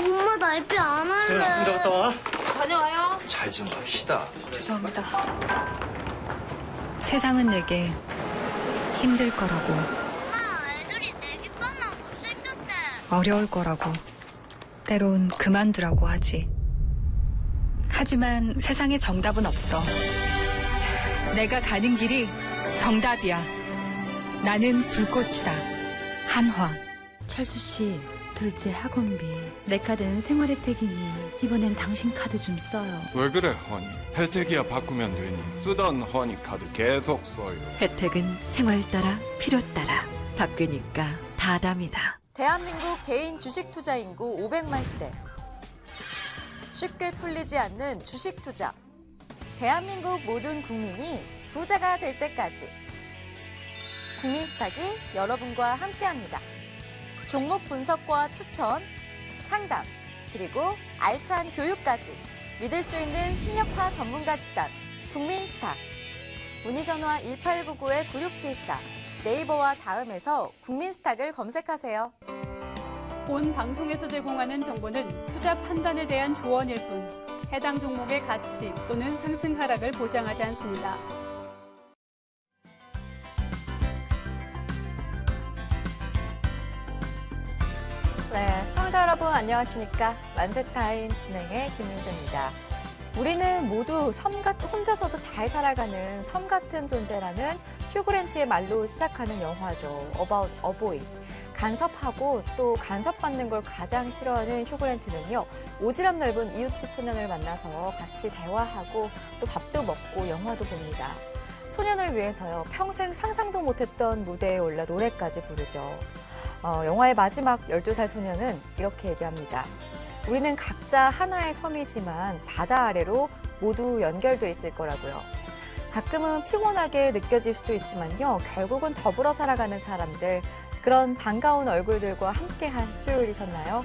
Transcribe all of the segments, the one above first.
엄마 나 이피 안 할래. 혼자 갔다 와. 다녀와요. 잘 좀 합시다. 죄송합니다. 세상은 내게 힘들 거라고, 엄마 애들이 내 기빠만 못생겼대. 어려울 거라고, 때론 그만두라고 하지. 하지만 세상에 정답은 없어. 내가 가는 길이 정답이야. 나는 불꽃이다. 한화. 철수 씨, 둘째 학원비. 내 카드는 생활혜택이니 이번엔 당신 카드 좀 써요. 왜 그래, 허니? 혜택이야 바꾸면 되니. 쓰던 허니 카드 계속 써요. 혜택은 생활 따라 필요 따라 바뀌니까 다담이다. 대한민국 개인 주식 투자 인구 500만 시대. 쉽게 풀리지 않는 주식 투자. 대한민국 모든 국민이 부자가 될 때까지. 국민스탁이 여러분과 함께합니다. 종목 분석과 추천, 상담, 그리고 알찬 교육까지 믿을 수 있는 신역화 전문가 집단 국민스탁. 문의 전화 1899-9674, 네이버와 다음에서 국민스탁을 검색하세요. 본 방송에서 제공하는 정보는 투자 판단에 대한 조언일 뿐 해당 종목의 가치 또는 상승 하락을 보장하지 않습니다. 네, 시청자 여러분 안녕하십니까? 만세타임 진행의 김민재입니다. 우리는 모두 혼자서도 잘 살아가는 섬 같은 존재라는 휴그랜트의 말로 시작하는 영화죠. About a Boy. 간섭하고 또 간섭받는 걸 가장 싫어하는 휴그랜트는요, 오지랖 넓은 이웃집 소년을 만나서 같이 대화하고 또 밥도 먹고 영화도 봅니다. 소년을 위해서요, 평생 상상도 못했던 무대에 올라 노래까지 부르죠. 영화의 마지막 12살 소년은 이렇게 얘기합니다. 우리는 각자 하나의 섬이지만 바다 아래로 모두 연결돼 있을 거라고요. 가끔은 피곤하게 느껴질 수도 있지만요, 결국은 더불어 살아가는 사람들, 그런 반가운 얼굴들과 함께한 수요일이셨나요?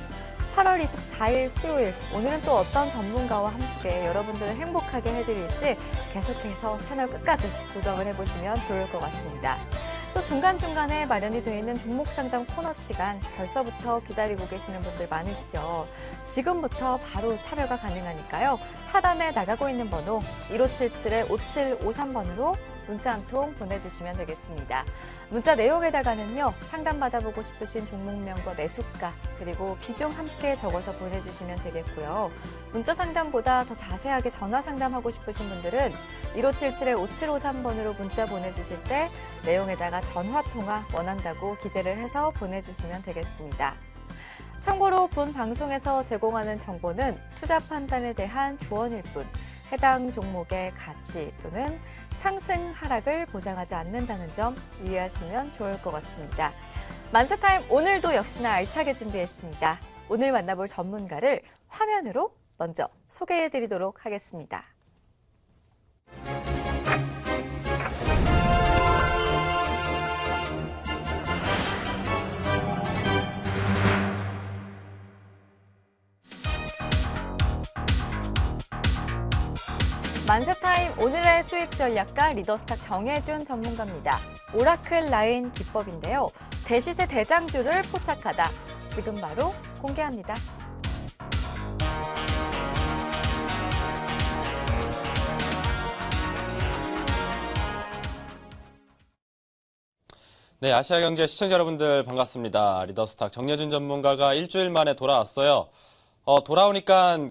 8월 24일 수요일, 오늘은 또 어떤 전문가와 함께 여러분들을 행복하게 해드릴지 계속해서 채널 끝까지 고정을 해보시면 좋을 것 같습니다. 또 중간중간에 마련이 되어 있는 종목 상담 코너 시간 벌써부터 기다리고 계시는 분들 많으시죠? 지금부터 바로 참여가 가능하니까요. 하단에 나가고 있는 번호 1577-5753번으로 문자 한 통 보내주시면 되겠습니다. 문자 내용에다가는요, 상담받아보고 싶으신 종목명과 매수가, 그리고 비중 함께 적어서 보내주시면 되겠고요. 문자 상담보다 더 자세하게 전화 상담하고 싶으신 분들은 1577-5753번으로 문자 보내주실 때 내용에다가 전화통화 원한다고 기재를 해서 보내주시면 되겠습니다. 참고로 본 방송에서 제공하는 정보는 투자 판단에 대한 조언일 뿐 해당 종목의 가치 또는 상승 하락을 보장하지 않는다는 점 이해하시면 좋을 것 같습니다. 만세타임 오늘도 역시나 알차게 준비했습니다. 오늘 만나볼 전문가를 화면으로 먼저 소개해드리도록 하겠습니다. 만세타임 오늘의 수익 전략가 리더스탁 정혜준 전문가입니다. 오라클 라인 기법인데요. 대시세 대장주를 포착하다. 지금 바로 공개합니다. 네, 아시아경제 시청자 여러분들 반갑습니다. 리더스탁 정혜준 전문가가 일주일 만에 돌아왔어요. 돌아오니까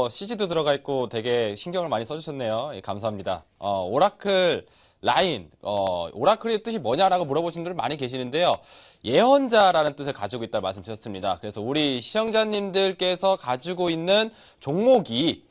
CG도 들어가 있고 되게 신경을 많이 써주셨네요. 예, 감사합니다. 오라클 라인, 오라클의 뜻이 뭐냐라고 물어보신 분들 많이 계시는데요. 예언자라는 뜻을 가지고 있다고 말씀드렸습니다. 그래서 우리 시청자님들께서 가지고 있는 종목이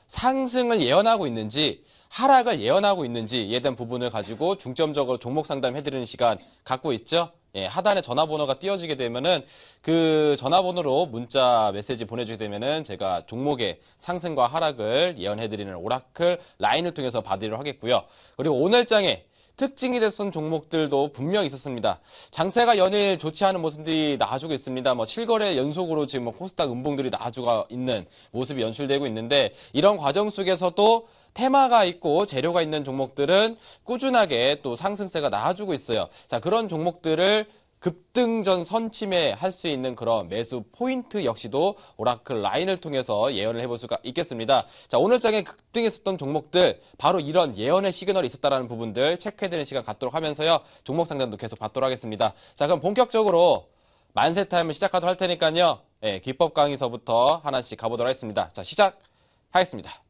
상승을 예언하고 있는지 하락을 예언하고 있는지에 대한 부분을 가지고 중점적으로 종목 상담해드리는 시간 갖고 있죠. 예, 하단에 전화번호가 띄워지게 되면은 그 전화번호로 문자 메시지 보내주게 되면은 제가 종목의 상승과 하락을 예언해드리는 오라클 라인을 통해서 받으도록 하겠고요. 그리고 오늘장에 특징이 됐던 종목들도 분명히 있었습니다. 장세가 연일 좋지 않은 모습들이 나와주고 있습니다. 7거래 연속으로 지금 코스닥 음봉들이 나와주고 있는 모습이 연출되고 있는데, 이런 과정 속에서도 테마가 있고 재료가 있는 종목들은 꾸준하게 또 상승세가 나와주고 있어요. 자, 그런 종목들을 급등전 선침해할 수 있는 그런 매수 포인트 역시도 오라클 라인을 통해서 예언을 해볼 수가 있겠습니다. 자, 오늘 장에 급등했었던 종목들 바로 이런 예언의 시그널이 있었다는 부분들 체크해드리는 시간 갖도록 하면서요. 종목 상담도 계속 받도록 하겠습니다. 자, 그럼 본격적으로 만세 타임을 시작하도록 할 테니까요. 예, 기법 강의서부터 하나씩 가보도록 하겠습니다. 자, 시작하겠습니다.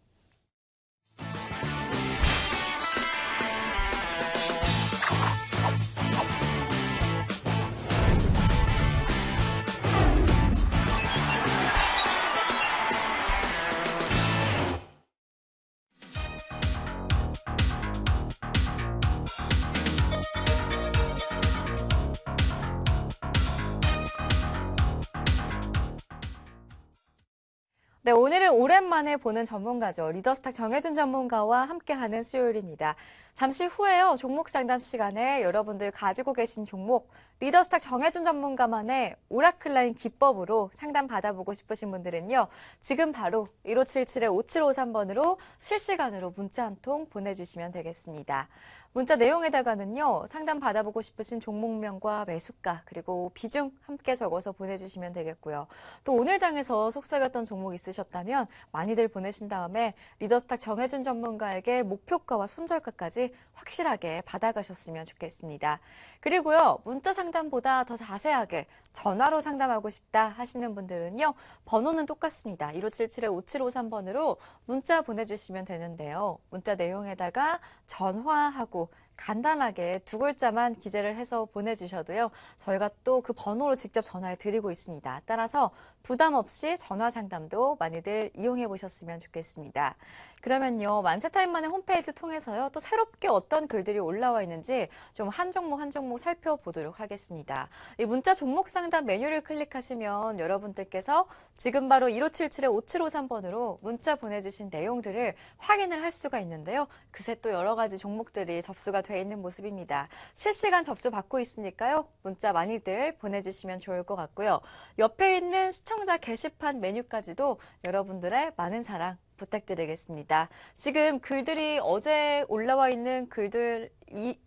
네, 오늘은 오랜만에 보는 전문가죠. 리더스탁 정혜준 전문가와 함께하는 수요일입니다. 잠시 후에요. 종목 상담 시간에 여러분들 가지고 계신 종목 리더스탁 정혜준 전문가만의 오라클라인 기법으로 상담 받아보고 싶으신 분들은요. 지금 바로 1577-5753번으로 실시간으로 문자 한 통 보내주시면 되겠습니다. 문자 내용에다가는요. 상담 받아보고 싶으신 종목명과 매수가 그리고 비중 함께 적어서 보내주시면 되겠고요. 또 오늘 장에서 속삭였던 종목 있으셨다면 많이들 보내신 다음에 리더스탁 정혜준 전문가에게 목표가와 손절가까지 확실하게 받아가셨으면 좋겠습니다. 그리고요. 문자 상담보다 더 자세하게 전화로 상담하고 싶다 하시는 분들은요. 번호는 똑같습니다. 1577-5753번으로 문자 보내주시면 되는데요. 문자 내용에다가 전화하고 간단하게 두 글자만 기재를 해서 보내주셔도요. 저희가 또 그 번호로 직접 전화를 드리고 있습니다. 따라서 부담 없이 전화 상담도 많이들 이용해 보셨으면 좋겠습니다. 그러면요. 만세타임만의 홈페이지 통해서요. 또 새롭게 어떤 글들이 올라와 있는지 좀 한 종목 한 종목 살펴보도록 하겠습니다. 이 문자 종목 상담 메뉴를 클릭하시면 여러분들께서 지금 바로 1577-5753번으로 문자 보내주신 내용들을 확인을 할 수가 있는데요. 그새 또 여러 가지 종목들이 접수가 돼 있는 모습입니다. 실시간 접수 받고 있으니까요. 문자 많이들 보내주시면 좋을 것 같고요. 옆에 있는 시청자 게시판 메뉴까지도 여러분들의 많은 사랑 부탁드리겠습니다. 지금 글들이 어제 올라와 있는 글들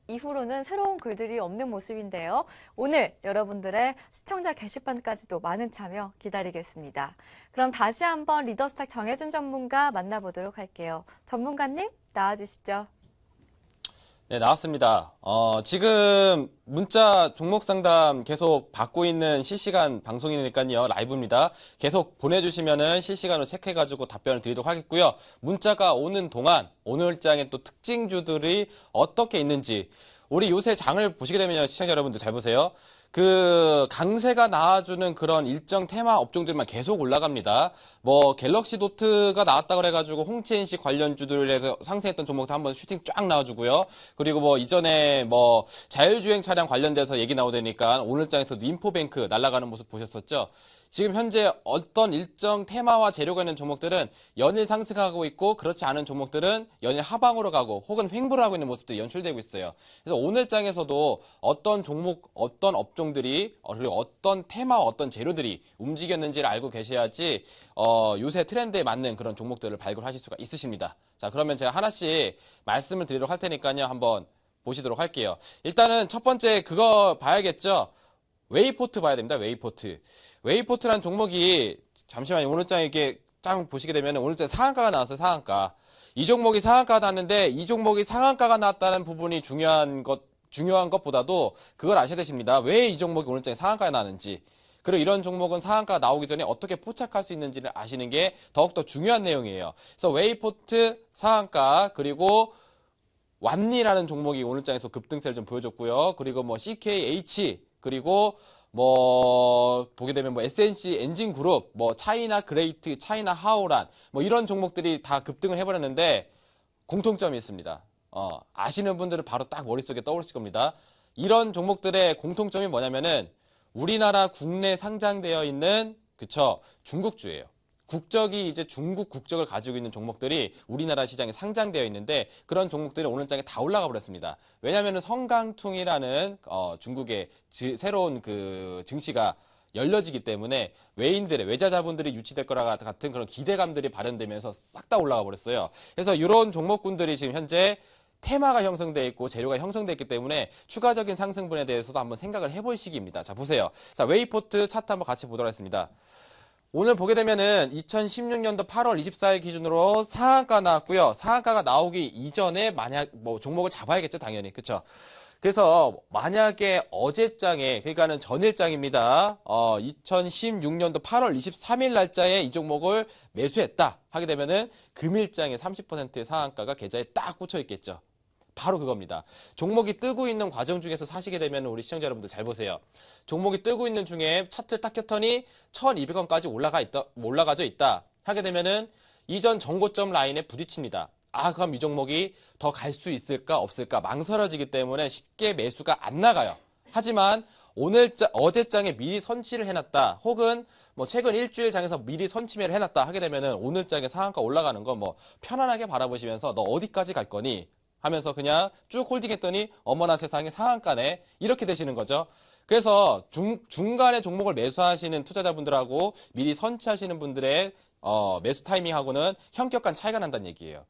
이후로는 새로운 글들이 없는 모습인데요. 오늘 여러분들의 시청자 게시판까지도 많은 참여 기다리겠습니다. 그럼 다시 한번 리더스탁 정혜준 전문가 만나보도록 할게요. 전문가님 나와주시죠. 네, 나왔습니다. 지금 문자 종목 상담 계속 받고 있는 실시간 방송이니까요. 라이브입니다. 계속 보내주시면은 실시간으로 체크해가지고 답변을 드리도록 하겠고요. 문자가 오는 동안 오늘 장의 또 특징주들이 어떻게 있는지 우리 요새 장을 보시게 되면 시청자 여러분들 잘 보세요. 그 강세가 나와주는 그런 일정 테마 업종들만 계속 올라갑니다. 뭐 갤럭시 노트가 나왔다 그래가지고 홍채인씨 관련주들에서 상승했던 종목도 한번 슈팅 쫙 나와주고요. 그리고 뭐 이전에 뭐 자율주행 차량 관련돼서 얘기 나오다니까 오늘 장에서도 인포뱅크 날아가는 모습 보셨었죠. 지금 현재 어떤 일정 테마와 재료가 있는 종목들은 연일 상승하고 있고 그렇지 않은 종목들은 연일 하방으로 가고 혹은 횡보를 하고 있는 모습들이 연출되고 있어요. 그래서 오늘 장에서도 어떤 종목, 어떤 업종들이 그리고 어떤 테마와 어떤 재료들이 움직였는지를 알고 계셔야지 요새 트렌드에 맞는 그런 종목들을 발굴하실 수가 있으십니다. 자, 그러면 제가 하나씩 말씀을 드리도록 할 테니까요. 한번 보시도록 할게요. 일단은 첫 번째 그거 봐야겠죠. 웨이포트 봐야 됩니다. 웨이포트. 웨이포트라는 종목이 잠시만요. 오늘장 이렇게 쫙 보시게 되면 오늘장 상한가가 나왔어요. 상한가. 이 종목이 상한가가 나왔는데 이 종목이 상한가가 나왔다는 부분이 중요한 것보다도 그걸 아셔야 되십니다. 왜 이 종목이 오늘장에 상한가가 나는지. 그리고 이런 종목은 상한가가 나오기 전에 어떻게 포착할 수 있는지를 아시는 게 더욱더 중요한 내용이에요. 그래서 웨이포트 상한가 그리고 왓니라는 종목이 오늘장에서 급등세를 좀 보여줬고요. 그리고 뭐 CKH 그리고 뭐 보게 되면 뭐 SNC 엔진 그룹, 뭐 차이나 그레이트, 차이나 하오란 뭐 이런 종목들이 다 급등을 해버렸는데 공통점이 있습니다. 아시는 분들은 바로 딱 머릿속에 떠오르실 겁니다. 이런 종목들의 공통점이 뭐냐면은 우리나라 국내 상장되어 있는 그쵸 중국주예요. 국적이 이제 중국 국적을 가지고 있는 종목들이 우리나라 시장에 상장되어 있는데 그런 종목들이 오늘 장에 다 올라가 버렸습니다. 왜냐하면 성강퉁이라는 중국의 새로운 그 증시가 열려지기 때문에 외인들의 외자자본들이 유치될 거라 같은 그런 기대감들이 발현되면서 싹 다 올라가 버렸어요. 그래서 이런 종목군들이 지금 현재 테마가 형성되어 있고 재료가 형성되어 있기 때문에 추가적인 상승분에 대해서도 한번 생각을 해볼 시기입니다. 자, 보세요. 자, 웨이포트 차트 한번 같이 보도록 하겠습니다. 오늘 보게 되면은 2016년도 8월 24일 기준으로 상한가 나왔고요. 상한가가 나오기 이전에 만약 뭐 종목을 잡아야겠죠, 당연히. 그쵸? 그래서 만약에 어제장에, 그러니까는 전일장입니다. 2016년도 8월 23일 날짜에 이 종목을 매수했다 하게 되면은 금일장에 30%의 상한가가 계좌에 딱 꽂혀 있겠죠. 바로 그겁니다. 종목이 뜨고 있는 과정 중에서 사시게 되면 우리 시청자 여러분들 잘 보세요. 종목이 뜨고 있는 중에 차트 딱 켰더니 1200원까지 올라가져 있다 하게 되면은 이전 정고점 라인에 부딪힙니다. 아, 그럼 이 종목이 더 갈 수 있을까 없을까 망설여지기 때문에 쉽게 매수가 안 나가요. 하지만 어제장에 미리 선취를 해놨다, 혹은 뭐 최근 일주일 장에서 미리 선취매를 해놨다 하게 되면은 오늘장에 상한가 올라가는 거 뭐 편안하게 바라보시면서 너 어디까지 갈 거니 하면서 그냥 쭉 홀딩했더니 어머나 세상에 상한가네, 이렇게 되시는 거죠. 그래서 중간에 종목을 매수하시는 투자자분들하고 미리 선취하시는 분들의 매수 타이밍하고는 현격한 차이가 난다는 얘기예요.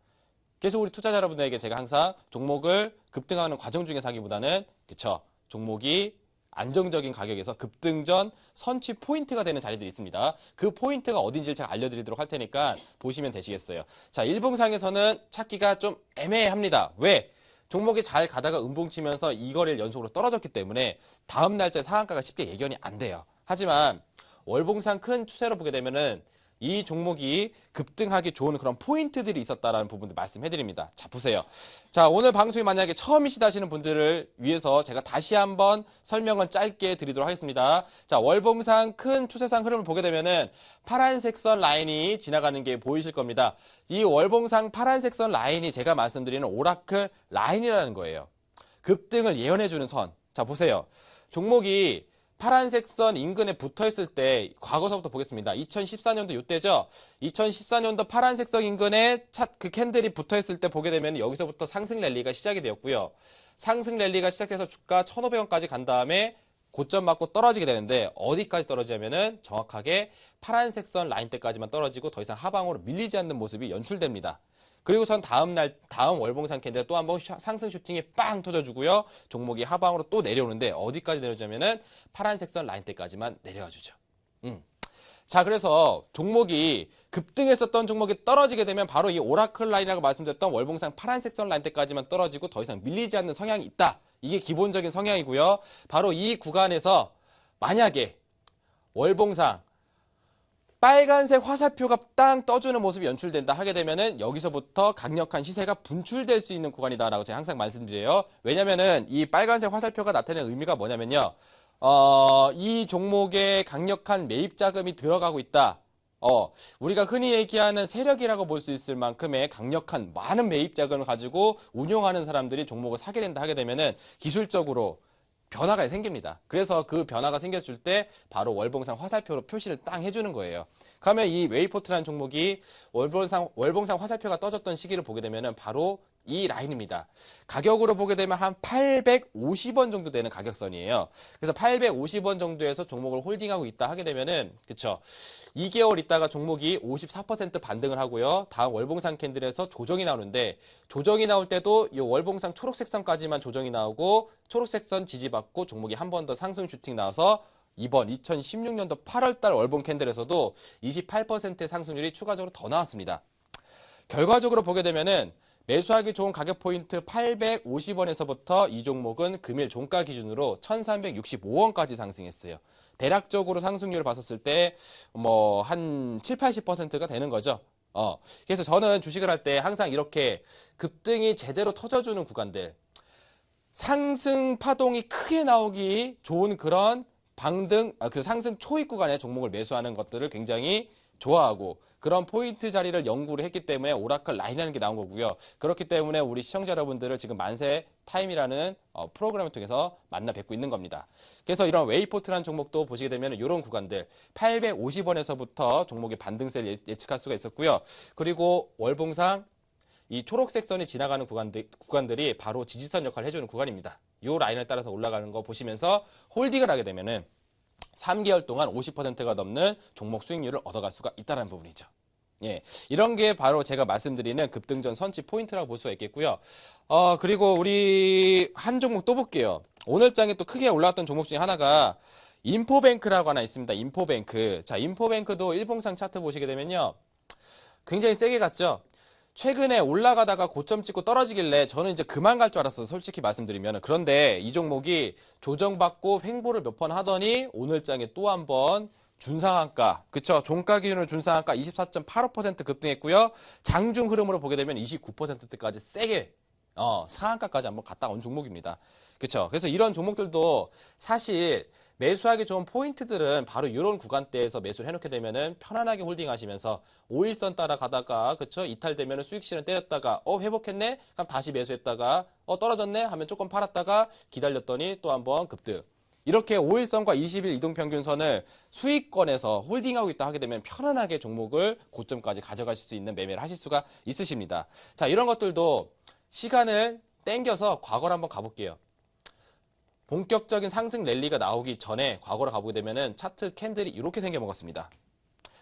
그래서 우리 투자자 여러분들에게 제가 항상 종목을 급등하는 과정 중에 사기보다는, 그쵸, 종목이 안정적인 가격에서 급등 전 선취 포인트가 되는 자리들이 있습니다. 그 포인트가 어딘지를 제가 알려드리도록 할 테니까 보시면 되시겠어요. 자, 일봉상에서는 찾기가 좀 애매합니다. 왜? 종목이 잘 가다가 음봉치면서 이 거래일 연속으로 떨어졌기 때문에 다음 날짜에 상한가가 쉽게 예견이 안 돼요. 하지만 월봉상 큰 추세로 보게 되면은 이 종목이 급등하기 좋은 그런 포인트들이 있었다라는 부분도 말씀해드립니다. 자, 보세요. 자, 오늘 방송이 만약에 처음이시다 하시는 분들을 위해서 제가 다시 한번 설명을 짧게 드리도록 하겠습니다. 자, 월봉상 큰 추세상 흐름을 보게 되면은 파란색 선 라인이 지나가는 게 보이실 겁니다. 이 월봉상 파란색 선 라인이 제가 말씀드리는 오라클 라인이라는 거예요. 급등을 예언해주는 선. 자, 보세요. 종목이 파란색 선 인근에 붙어있을 때 과거서부터 보겠습니다. 2014년도 이때죠. 2014년도 파란색 선 인근에 그 캔들이 붙어있을 때 보게 되면 여기서부터 상승 랠리가 시작이 되었고요. 상승 랠리가 시작돼서 주가 1,500원까지 간 다음에 고점 맞고 떨어지게 되는데 어디까지 떨어지냐면은 정확하게 파란색 선 라인 때까지만 떨어지고 더 이상 하방으로 밀리지 않는 모습이 연출됩니다. 그리고선 다음 월봉상 캔들 또 한번 상승 슈팅이 빵 터져주고요. 종목이 하방으로 또 내려오는데 어디까지 내려오냐면은 파란색 선 라인 때까지만 내려와 주죠. 자, 그래서 종목이 급등했었던 종목이 떨어지게 되면 바로 이 오라클 라인이라고 말씀드렸던 월봉상 파란색 선 라인 때까지만 떨어지고 더 이상 밀리지 않는 성향이 있다. 이게 기본적인 성향이고요. 바로 이 구간에서 만약에 월봉상 빨간색 화살표가 땅 떠주는 모습이 연출된다 하게 되면은 여기서부터 강력한 시세가 분출될 수 있는 구간이다라고 제가 항상 말씀드려요. 왜냐면은 이 빨간색 화살표가 나타내는 의미가 뭐냐면요. 이 종목에 강력한 매입 자금이 들어가고 있다. 우리가 흔히 얘기하는 세력이라고 볼 수 있을 만큼의 강력한 많은 매입 자금을 가지고 운용하는 사람들이 종목을 사게 된다 하게 되면은 기술적으로 변화가 생깁니다. 그래서 그 변화가 생겼을 때 바로 월봉상 화살표로 표시를 땅 해주는 거예요. 그러면 이 웨이포트라는 종목이 월봉상 화살표가 떠졌던 시기를 보게 되면은 바로 이 라인입니다. 가격으로 보게 되면 한 850원 정도 되는 가격선이에요. 그래서 850원 정도에서 종목을 홀딩하고 있다 하게 되면은, 그쵸, 2개월 있다가 종목이 54% 반등을 하고요. 다음 월봉상 캔들에서 조정이 나오는데, 조정이 나올 때도 이 월봉상 초록색 선까지만 조정이 나오고 초록색 선 지지받고 종목이 한 번 더 상승 슈팅 나와서 이번 2016년도 8월달 월봉 캔들에서도 28%의 상승률이 추가적으로 더 나왔습니다. 결과적으로 보게 되면은 매수하기 좋은 가격 포인트 850원에서부터 이 종목은 금일 종가 기준으로 1365원까지 상승했어요. 대략적으로 상승률을 봤었을 때 뭐 한 7, 80%가 되는 거죠. 그래서 저는 주식을 할 때 항상 이렇게 급등이 제대로 터져주는 구간들, 상승 파동이 크게 나오기 좋은 그런 그 상승 초입 구간에 종목을 매수하는 것들을 굉장히 좋아하고 그런 포인트 자리를 연구를 했기 때문에 오라클 라인이라는 게 나온 거고요. 그렇기 때문에 우리 시청자 여러분들을 지금 만세 타임이라는 프로그램을 통해서 만나 뵙고 있는 겁니다. 그래서 이런 웨이포트라는 종목도 보시게 되면 이런 구간들 850원에서부터 종목의 반등세를 예측할 수가 있었고요. 그리고 월봉상 이 초록색 선이 지나가는 구간들이 바로 지지선 역할을 해주는 구간입니다. 이 라인을 따라서 올라가는 거 보시면서 홀딩을 하게 되면은 3개월 동안 50%가 넘는 종목 수익률을 얻어갈 수가 있다는 부분이죠. 예, 이런 게 바로 제가 말씀드리는 급등전 선취 포인트라고 볼 수가 있겠고요. 그리고 우리 한 종목 또 볼게요. 오늘 장에 또 크게 올라왔던 종목 중에 하나가 인포뱅크라고 하나 있습니다. 인포뱅크. 자, 인포뱅크도 일봉상 차트 보시게 되면요. 굉장히 세게 갔죠. 최근에 올라가다가 고점 찍고 떨어지길래 저는 이제 그만 갈 줄 알았어요. 솔직히 말씀드리면. 그런데 이 종목이 조정받고 횡보를 몇 번 하더니 오늘 장에 또 한 번 준상한가, 그쵸? 종가 기준으로 준상한가 24.85% 급등했고요. 장중 흐름으로 보게 되면 29%까지 세게 상한가까지 한번 갔다 온 종목입니다. 그쵸? 그래서 이런 종목들도 사실 매수하기 좋은 포인트들은 바로 이런 구간대에서 매수를 해놓게 되면은 편안하게 홀딩하시면서 5일선 따라가다가 그쵸? 이탈되면은 수익 실현 때렸다가 회복했네? 그럼 다시 매수했다가 떨어졌네? 하면 조금 팔았다가 기다렸더니 또 한번 급등. 이렇게 5일선과 20일 이동평균선을 수익권에서 홀딩하고 있다 하게 되면 편안하게 종목을 고점까지 가져가실 수 있는 매매를 하실 수가 있으십니다. 자, 이런 것들도 시간을 땡겨서 과거로 한번 가볼게요. 본격적인 상승 랠리가 나오기 전에 과거로 가보게 되면은 차트 캔들이 이렇게 생겨 먹었습니다.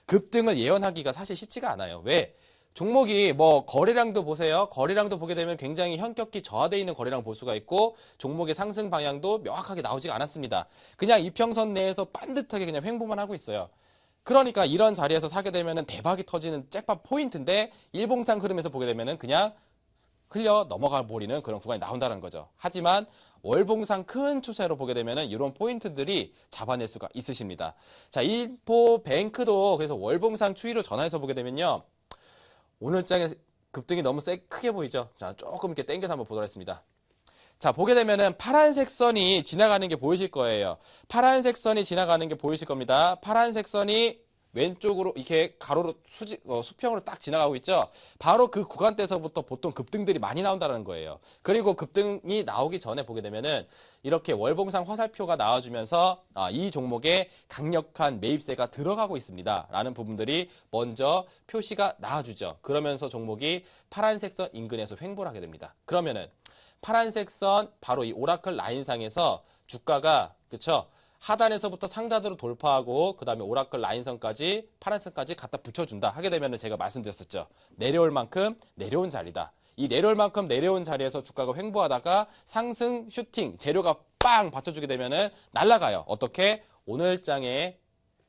급등을 예언하기가 사실 쉽지가 않아요. 왜? 종목이 뭐 거래량도 보세요. 거래량도 보게 되면 굉장히 현격히 저하되어 있는 거래량 볼 수가 있고 종목의 상승 방향도 명확하게 나오지가 않았습니다. 그냥 이평선 내에서 반듯하게 그냥 횡보만 하고 있어요. 그러니까 이런 자리에서 사게 되면은 대박이 터지는 잭팟 포인트인데 일봉상 흐름에서 보게 되면은 그냥 흘려 넘어가 버리는 그런 구간이 나온다는 거죠. 하지만 월봉상 큰 추세로 보게 되면은 이런 포인트들이 잡아낼 수가 있으십니다. 자, 인포뱅크도 그래서 월봉상 추이로 전환해서 보게 되면요. 오늘 장에 급등이 너무 크게 보이죠? 자, 조금 이렇게 당겨서 한번 보도록 하겠습니다. 자, 보게 되면은 파란색 선이 지나가는 게 보이실 거예요. 파란색 선이 지나가는 게 보이실 겁니다. 파란색 선이 왼쪽으로 이렇게 가로로 수평으로 딱 지나가고 있죠. 바로 그 구간대에서부터 보통 급등들이 많이 나온다는 거예요. 그리고 급등이 나오기 전에 보게 되면은 이렇게 월봉상 화살표가 나와주면서 이 종목에 강력한 매입세가 들어가고 있습니다. 라는 부분들이 먼저 표시가 나와주죠. 그러면서 종목이 파란색 선 인근에서 횡보를 하게 됩니다. 그러면은 파란색 선 바로 이 오라클 라인상에서 주가가 그쵸? 하단에서부터 상단으로 돌파하고 그 다음에 오라클 라인선까지 파란선까지 갖다 붙여준다 하게 되면 제가 말씀드렸었죠. 내려올 만큼 내려온 자리다. 이 내려올 만큼 내려온 자리에서 주가가 횡보하다가 상승 슈팅 재료가 빵 받쳐주게 되면은 날아가요. 어떻게? 오늘 장에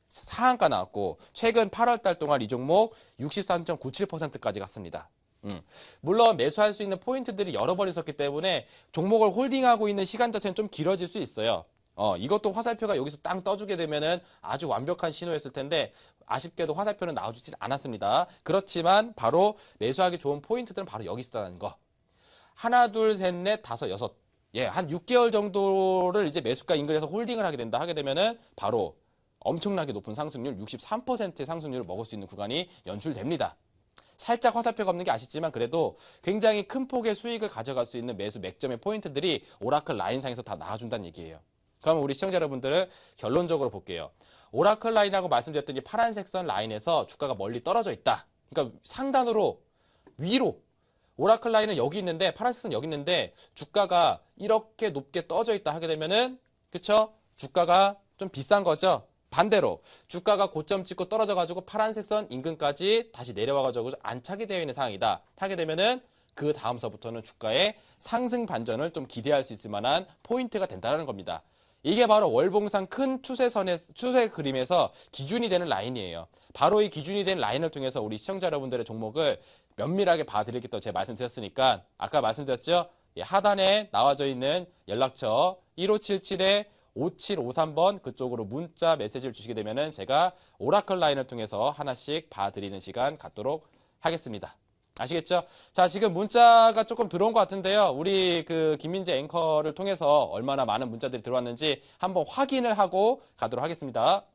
상한가 나왔고 최근 8월 달 동안 이 종목 63.97%까지 갔습니다. 물론 매수할 수 있는 포인트들이 여러 번 있었기 때문에 종목을 홀딩하고 있는 시간 자체는 좀 길어질 수 있어요. 이것도 화살표가 여기서 땅 떠주게 되면은 아주 완벽한 신호였을 텐데 아쉽게도 화살표는 나와주질 않았습니다. 그렇지만 바로 매수하기 좋은 포인트들은 바로 여기 있다는 거. 하나, 둘, 셋, 넷, 다섯, 여섯. 예, 한 6개월 정도를 이제 매수가 인근에서 홀딩을 하게 된다 하게 되면은 바로 엄청나게 높은 상승률, 63%의 상승률을 먹을 수 있는 구간이 연출됩니다. 살짝 화살표가 없는 게 아쉽지만 그래도 굉장히 큰 폭의 수익을 가져갈 수 있는 매수 맥점의 포인트들이 오라클 라인상에서 다 나와준다는 얘기예요. 그럼 우리 시청자 여러분들을 결론적으로 볼게요. 오라클 라인이라고 말씀드렸더니 파란색 선 라인에서 주가가 멀리 떨어져 있다. 그러니까 상단으로 위로 오라클 라인은 여기 있는데 파란색 선 여기 있는데 주가가 이렇게 높게 떠져 있다 하게 되면은 그쵸? 주가가 좀 비싼 거죠. 반대로 주가가 고점 찍고 떨어져 가지고 파란색 선 인근까지 다시 내려와 가지고 안착이 되어 있는 상황이다 하게 되면은 그 다음서부터는 주가의 상승 반전을 좀 기대할 수 있을 만한 포인트가 된다는 겁니다. 이게 바로 월봉상 큰 추세 그림에서 기준이 되는 라인이에요. 바로 이 기준이 된 라인을 통해서 우리 시청자 여러분들의 종목을 면밀하게 봐드리겠다고 제가 말씀드렸으니까 아까 말씀드렸죠? 하단에 나와져 있는 연락처 1577-5753번 그쪽으로 문자 메시지를 주시게 되면은 제가 오라클 라인을 통해서 하나씩 봐드리는 시간 갖도록 하겠습니다. 아시겠죠? 자, 지금 문자가 조금 들어온 것 같은데요. 우리 그 김민재 앵커를 통해서 얼마나 많은 문자들이 들어왔는지 한번 확인을 하고 가도록 하겠습니다.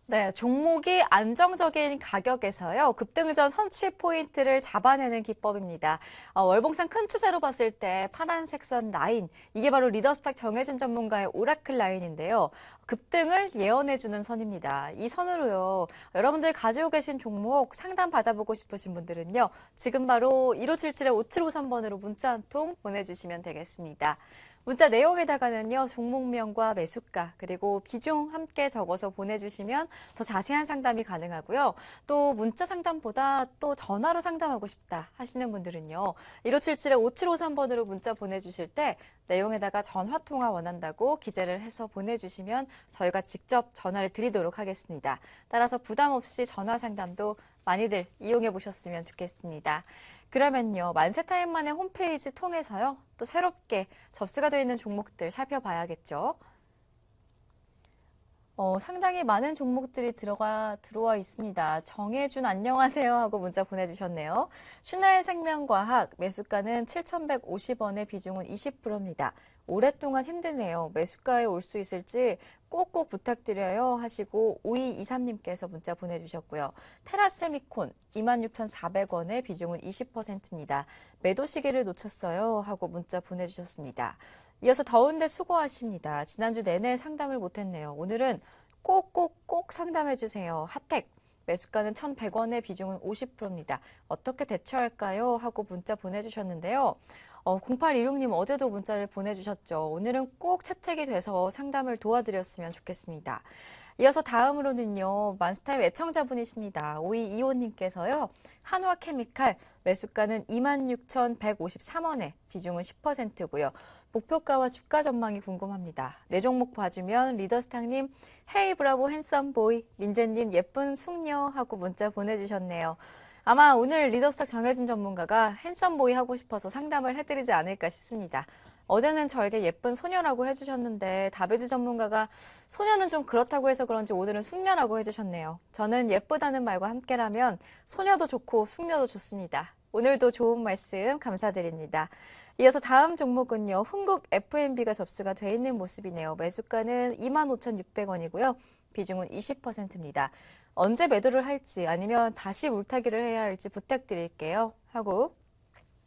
네, 종목이 안정적인 가격에서요. 급등 전 선취 포인트를 잡아내는 기법입니다. 월봉상 큰 추세로 봤을 때 파란색 선 라인, 이게 바로 리더스탁 정혜준 전문가의 오라클 라인인데요. 급등을 예언해주는 선입니다. 이 선으로요. 여러분들 가지고 계신 종목 상담 받아보고 싶으신 분들은요. 지금 바로 1577-5753번으로 문자 한 통 보내주시면 되겠습니다. 문자 내용에다가는요, 종목명과 매수가, 그리고 비중 함께 적어서 보내주시면 더 자세한 상담이 가능하고요. 또 문자 상담보다 또 전화로 상담하고 싶다 하시는 분들은요, 1577-5753번으로 문자 보내주실 때 내용에다가 전화통화 원한다고 기재를 해서 보내주시면 저희가 직접 전화를 드리도록 하겠습니다. 따라서 부담 없이 전화 상담도 많이들 이용해 보셨으면 좋겠습니다. 그러면요, 만세타임만의 홈페이지 통해서요, 또 새롭게 접수가 되어 있는 종목들 살펴봐야겠죠. 상당히 많은 종목들이 들어와 있습니다. 정혜준 안녕하세요 하고 문자 보내주셨네요. 슈나의 생명과학 매수가는 7,150원에 비중은 20%입니다. 오랫동안 힘드네요. 매수가에 올 수 있을지 꼭꼭 부탁드려요 하시고 5223님께서 문자 보내주셨고요. 테라세미콘 26,400원에 비중은 20%입니다. 매도 시기를 놓쳤어요 하고 문자 보내주셨습니다. 이어서 더운데 수고하십니다. 지난주 내내 상담을 못했네요. 오늘은 꼭꼭꼭 상담해주세요. 핫택 매수가는 1,100원에 비중은 50%입니다. 어떻게 대처할까요? 하고 문자 보내주셨는데요. 0826님 어제도 문자를 보내주셨죠. 오늘은 꼭 채택이 돼서 상담을 도와드렸으면 좋겠습니다. 이어서 다음으로는요. 만스타임 애청자분이십니다. 5225님께서요. 한화케미칼 매수가는 26,153원에 비중은 10%고요. 목표가와 주가 전망이 궁금합니다. 네 종목 봐주면 리더스탁님 헤이 브라보 핸섬보이, 민재님 예쁜 숙녀 하고 문자 보내주셨네요. 아마 오늘 리더스탁 정혜준 전문가가 핸섬보이 하고 싶어서 상담을 해드리지 않을까 싶습니다. 어제는 저에게 예쁜 소녀라고 해주셨는데 다비드 전문가가 소녀는 좀 그렇다고 해서 그런지 오늘은 숙녀라고 해주셨네요. 저는 예쁘다는 말과 함께라면 소녀도 좋고 숙녀도 좋습니다. 오늘도 좋은 말씀 감사드립니다. 이어서 다음 종목은요. 흥국 F&B가 접수가 돼 있는 모습이네요. 매수가는 25,600원이고요. 비중은 20%입니다. 언제 매도를 할지 아니면 다시 물타기를 해야 할지 부탁드릴게요 하고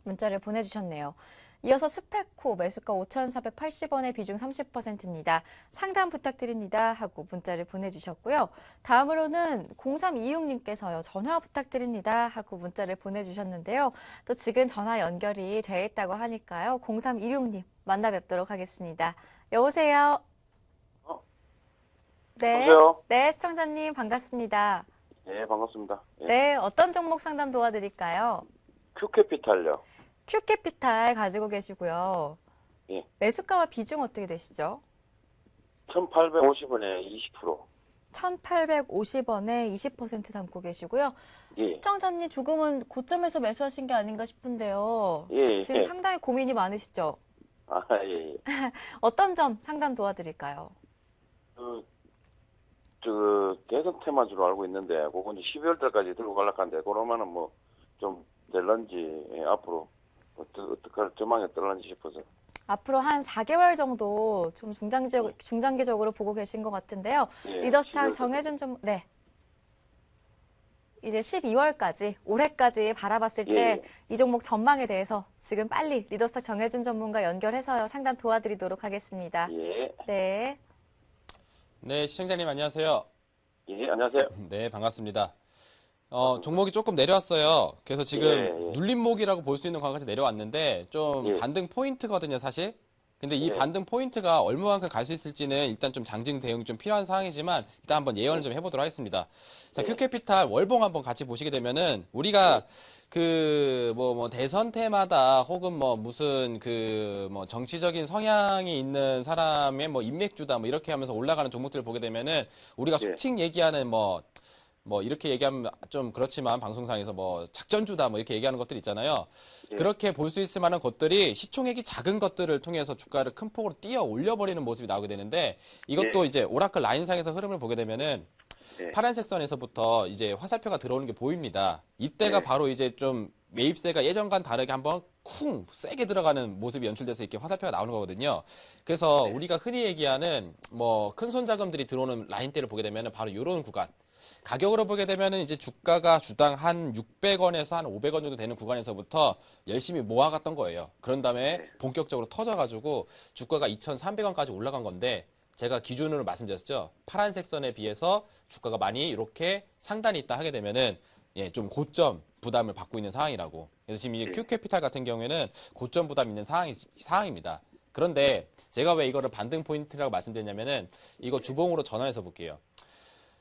문자를 보내주셨네요. 이어서 스페코 매수가 5,480원에 비중 30%입니다. 상담 부탁드립니다 하고 문자를 보내주셨고요. 다음으로는 0326님께서요. 전화 부탁드립니다 하고 문자를 보내주셨는데요. 또 지금 전화 연결이 돼 있다고 하니까요. 0326님 만나 뵙도록 하겠습니다. 여보세요? 네. 여보세요? 네, 시청자님 반갑습니다. 네, 반갑습니다. 예. 네, 어떤 종목 상담 도와드릴까요? 큐캐피탈요. 큐캐피탈 가지고 계시고요. 예. 매수가와 비중 어떻게 되시죠? 1,850원에 20%. 1,850원에 20% 담고 계시고요. 예. 시청자님 조금은 고점에서 매수하신 게 아닌가 싶은데요. 예, 지금 예. 상당히 고민이 많으시죠? 아, 예, 예. 어떤 점 상담 도와드릴까요? 대선 테마주로 알고 있는데, 그건 12월 달까지 들고 가려고 하는데, 그러면은 뭐, 좀, 될런지, 예, 앞으로, 어떻게 전망이 떨런지 싶어서. 앞으로 한 4개월 정도 좀 중장기적으로 보고 계신 것 같은데요. 예, 리더스탁 12월 정혜준 좀, 네. 이제 12월까지, 올해까지 바라봤을 때 이 종목 전망에 대해서 지금 빨리 리더스탁 정혜준 전문가 연결해서요. 상담 도와드리도록 하겠습니다. 예. 네. 네, 시청자님 안녕하세요. 예, 안녕하세요. 네, 반갑습니다. 종목이 조금 내려왔어요. 그래서 지금 예, 예. 눌림목이라고 볼 수 있는 관까지 내려왔는데 좀 예. 반등 포인트거든요, 사실. 근데 이 예. 반등 포인트가 얼마만큼 갈 수 있을지는 일단 좀 장중 대응이 좀 필요한 상황이지만 일단 한번 예언을 좀 해보도록 하겠습니다. 자, 예. 큐캐피탈 월봉 한번 같이 보시게 되면은 우리가 뭐 대선 때마다 혹은 뭐 무슨 뭐 정치적인 성향이 있는 사람의 뭐 인맥주다 뭐 이렇게 하면서 올라가는 종목들을 보게 되면은 우리가 예. 속칭 얘기하는 뭐 이렇게 얘기하면 좀 그렇지만 방송상에서 뭐 작전주다 뭐 이렇게 얘기하는 것들 있잖아요. 예. 그렇게 볼 수 있을 만한 것들이 시총액이 작은 것들을 통해서 주가를 큰 폭으로 뛰어 올려버리는 모습이 나오게 되는데 이것도 이제 오라클 라인상에서 흐름을 보게 되면은 예. 파란색 선에서부터 이제 화살표가 들어오는 게 보입니다. 이때가 예. 바로 이제 좀 매입세가 예전과는 다르게 한번 쿵 세게 들어가는 모습이 연출돼서 이렇게 화살표가 나오는 거거든요. 그래서 우리가 흔히 얘기하는 뭐 큰 손자금들이 들어오는 라인대를 보게 되면은 바로 이런 구간. 가격으로 보게 되면은 이제 주가가 주당 한 600원에서 한 500원 정도 되는 구간에서부터 열심히 모아갔던 거예요. 그런 다음에 본격적으로 터져가지고 주가가 2,300원까지 올라간 건데 제가 기준으로 말씀드렸죠. 파란색 선에 비해서 주가가 많이 이렇게 상단이 있다 하게 되면은 좀 고점 부담을 받고 있는 상황이라고. 그래서 지금 이 큐캐피탈 같은 경우에는 고점 부담 있는 상황입니다. 그런데 제가 왜 이거를 반등 포인트라고 말씀드렸냐면은 이거 주봉으로 전환해서 볼게요.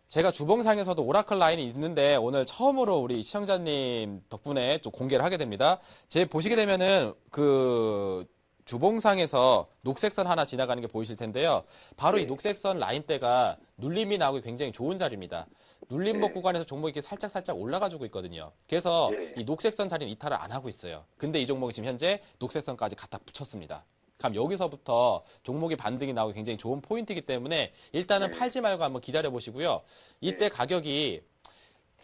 제가 주봉상에서도 오라클 라인이 있는데 오늘 처음으로 우리 시청자님 덕분에 또 공개를 하게 됩니다. 제 보시게 되면은 그 주봉상에서 녹색선 하나 지나가는 게 보이실 텐데요. 바로 이 녹색선 라인대가 눌림이 나오기 굉장히 좋은 자리입니다. 눌림목 구간에서 종목이 이렇게 살짝 올라가지고 있거든요. 그래서 이 녹색선 자리는 이탈을 안 하고 있어요. 근데 이 종목이 지금 현재 녹색선까지 갖다 붙였습니다. 그럼 여기서부터 종목이 반등이 나오기 굉장히 좋은 포인트이기 때문에 일단은 팔지 말고 한번 기다려 보시고요. 이때 가격이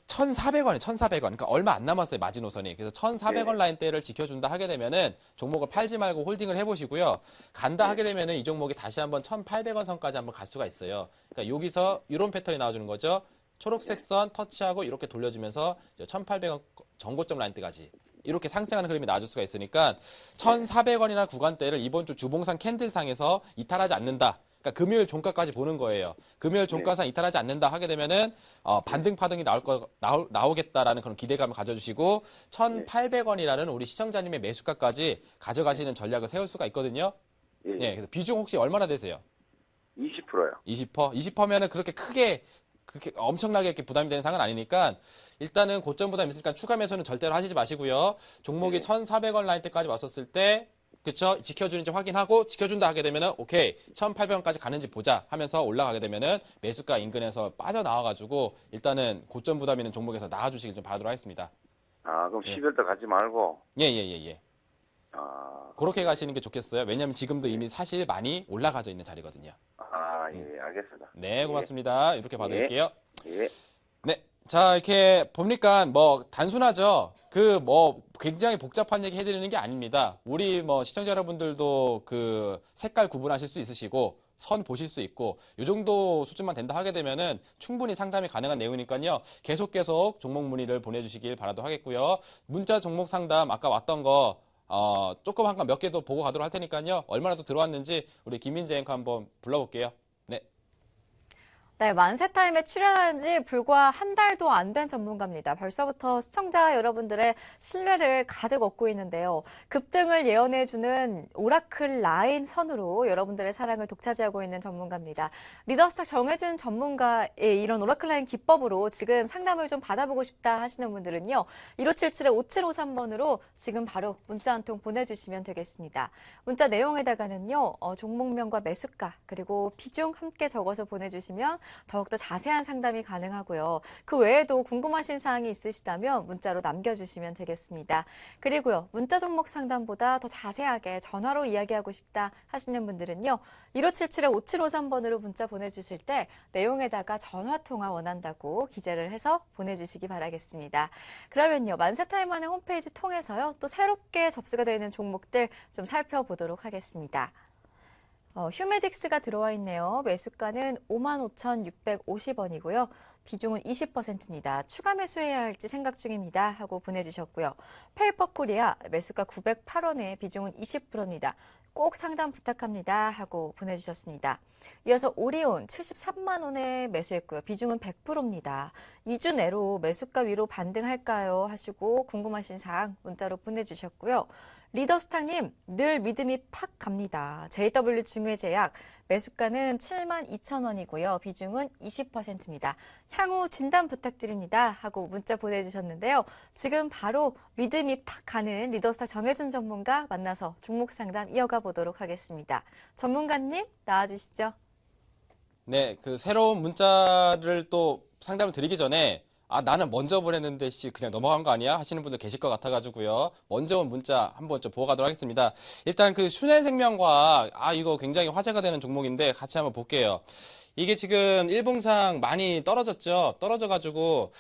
1,400원이 1,400원. 그러니까 얼마 안 남았어요, 마지노선이. 그래서 1,400원 라인대를 지켜준다 하게 되면은 종목을 팔지 말고 홀딩을 해보시고요. 간다 하게 되면은 이 종목이 다시 한번 1,800원 선까지 한번 갈 수가 있어요. 그러니까 여기서 이런 패턴이 나와주는 거죠. 초록색 선 터치하고 이렇게 돌려주면서 1,800원 전고점 라인대까지 이렇게 상승하는 흐름이 나와줄 수가 있으니까 1,400원이나 구간대를 이번 주 주봉상 캔들상에서 이탈하지 않는다. 그러니까 금요일 종가까지 보는 거예요. 금요일 종가상 이탈하지 않는다 하게 되면은 반등 파동이 나오겠다라는 그런 기대감을 가져주시고 1,800원이라는 우리 시청자님의 매수가까지 가져가시는 전략을 세울 수가 있거든요. 네, 그래서 비중 혹시 얼마나 되세요? 20%요. 20%? 20%면은 그렇게 엄청나게 이렇게 부담이 되는 상은 아니니까 일단은 고점 부담이 있으니까 추가 매수는 절대로 하시지 마시고요. 종목이 1,400원 라인 때까지 왔었을 때 그쵸? 지켜주는지 확인하고 지켜준다 하게 되면은 오케이 1,800원까지 가는지 보자 하면서 올라가게 되면은 매수가 인근에서 빠져나와가지고 일단은 고점 부담 있는 종목에서 나와주시길 좀 바라도록 하겠습니다. 아, 그럼 12월달 가지 말고. 예. 아, 그렇게 가시는 게 좋겠어요. 왜냐면 지금도 이미 사실 많이 올라가져 있는 자리거든요. 아, 예, 알겠습니다. 네, 고맙습니다. 이렇게 봐드릴게요. 예. 네. 자, 이렇게 보니까 뭐 단순하죠. 굉장히 복잡한 얘기 해드리는 게 아닙니다. 우리 시청자 여러분들도 그 색깔 구분하실 수 있으시고 선 보실 수 있고 이 정도 수준만 된다 하게 되면은 충분히 상담이 가능한 내용이니까요. 계속 종목 문의를 보내주시길 바라도록 하겠고요. 문자 종목 상담 아까 왔던 거 조금 한번 몇 개 더 보고 가도록 할 테니까요. 얼마나 더 들어왔는지 우리 김민재 앵커 한번 불러볼게요. 네, 만세타임에 출연한 지 불과 한 달도 안 된 전문가입니다. 벌써부터 시청자 여러분들의 신뢰를 가득 얻고 있는데요. 급등을 예언해주는 오라클 라인 선으로 여러분들의 사랑을 독차지하고 있는 전문가입니다. 리더스탁 정해준 전문가의 이런 오라클 라인 기법으로 지금 상담을 좀 받아보고 싶다 하시는 분들은요. 1577-5753번으로 지금 바로 문자 한 통 보내주시면 되겠습니다. 문자 내용에다가는요. 종목명과 매수가 그리고 비중 함께 적어서 보내주시면 더욱더 자세한 상담이 가능하고요. 그 외에도 궁금하신 사항이 있으시다면 문자로 남겨주시면 되겠습니다. 그리고요. 문자 종목 상담보다 더 자세하게 전화로 이야기하고 싶다 하시는 분들은요. 1577-5753번으로 문자 보내주실 때 내용에다가 전화통화 원한다고 기재를 해서 보내주시기 바라겠습니다. 그러면요. 만세타임만의 홈페이지 통해서요. 또 새롭게 접수가 되어 있는 종목들 좀 살펴보도록 하겠습니다. 휴메딕스가 들어와 있네요. 매수가는 55,650원이고요. 비중은 20%입니다. 추가 매수해야 할지 생각 중입니다. 하고 보내주셨고요. 페이퍼코리아 매수가 908원에 비중은 20%입니다. 꼭 상담 부탁합니다. 하고 보내주셨습니다. 이어서 오리온 73만 원에 매수했고요. 비중은 100%입니다. 2주 내로 매수가 위로 반등할까요? 하시고 궁금하신 사항 문자로 보내주셨고요. 리더스탁님 늘 믿음이 팍 갑니다. JW 중외제약 매수가는 72,000원이고요. 비중은 20%입니다. 향후 진단 부탁드립니다. 하고 문자 보내주셨는데요. 지금 바로 믿음이 팍 가는 리더스탁 정해준 전문가 만나서 종목 상담 이어가 보도록 하겠습니다. 전문가님 나와주시죠. 네, 그 새로운 문자를 또 상담을 드리기 전에 나는 먼저 보냈는데 그냥 넘어간 거 아니야? 하시는 분들 계실 것 같아가지고요. 먼저 온 문자 한번 좀 보고 가도록 하겠습니다. 일단 그 순환생명과학 이거 굉장히 화제가 되는 종목인데 같이 한번 볼게요. 이게 지금 일봉상 많이 떨어졌죠. 떨어져가지고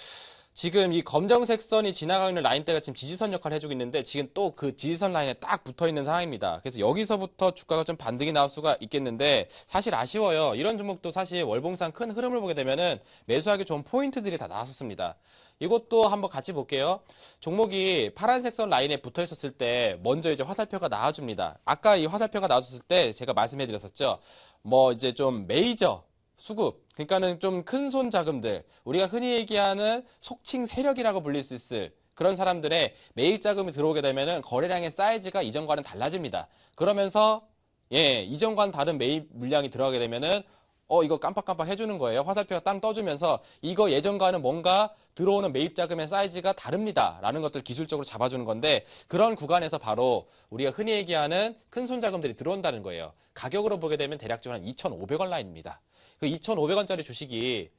지금 이 검정색 선이 지나가는 라인대가 지금 지지선 역할을 해주고 있는데 지금 또 그 지지선 라인에 딱 붙어 있는 상황입니다. 그래서 여기서부터 주가가 좀 반등이 나올 수가 있겠는데 사실 아쉬워요. 이런 종목도 사실 월봉상 큰 흐름을 보게 되면은 매수하기 좋은 포인트들이 다 나왔었습니다. 이것도 한번 같이 볼게요. 종목이 파란색 선 라인에 붙어 있었을 때 먼저 이제 화살표가 나와줍니다. 아까 이 화살표가 나와줬을 때 제가 말씀해 드렸었죠. 이제 좀 메이저 수급, 그러니까는 좀 큰 손 자금들, 우리가 흔히 얘기하는 속칭 세력이라고 불릴 수 있을 그런 사람들의 매입 자금이 들어오게 되면은 거래량의 사이즈가 이전과는 달라집니다. 그러면서 예, 이전과는 다른 매입 물량이 들어가게 되면은 이거 깜빡깜빡 해주는 거예요. 화살표가 땅 떠주면서 이거 예전과는 뭔가 들어오는 매입 자금의 사이즈가 다릅니다. 라는 것들 기술적으로 잡아주는 건데 그런 구간에서 바로 우리가 흔히 얘기하는 큰손 자금들이 들어온다는 거예요. 가격으로 보게 되면 대략적으로 한 2,500원 라인입니다. 그 2,500원짜리 주식이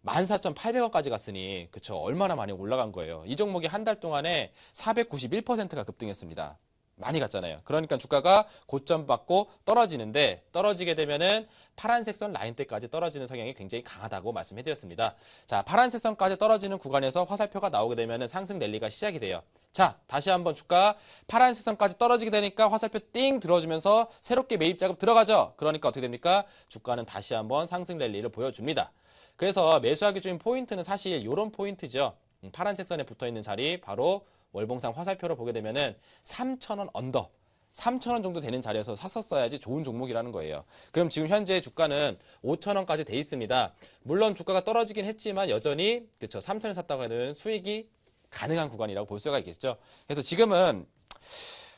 14,800원까지 갔으니 그쵸 얼마나 많이 올라간 거예요. 이 종목이 한 달 동안에 491%가 급등했습니다. 많이 갔잖아요. 그러니까 주가가 고점 받고 떨어지는데 떨어지게 되면은 파란색 선 라인대까지 떨어지는 성향이 굉장히 강하다고 말씀해드렸습니다. 자, 파란색 선까지 떨어지는 구간에서 화살표가 나오게 되면은 상승 랠리가 시작이 돼요. 자, 다시 한번 주가 파란색 선까지 떨어지게 되니까 화살표 띵 들어주면서 새롭게 매입 자금 들어가죠. 그러니까 어떻게 됩니까? 주가는 다시 한번 상승 랠리를 보여줍니다. 그래서 매수하기 좋은 포인트는 사실 이런 포인트죠. 파란색 선에 붙어있는 자리 바로 월봉상 화살표로 보게 되면은 3,000원 언더, 3,000원 정도 되는 자리에서 샀었어야지 좋은 종목이라는 거예요. 그럼 지금 현재 주가는 5,000원까지 돼 있습니다. 물론 주가가 떨어지긴 했지만 여전히 그쵸 3,000원 샀다고 해도 수익이 가능한 구간이라고 볼 수가 있겠죠. 그래서 지금은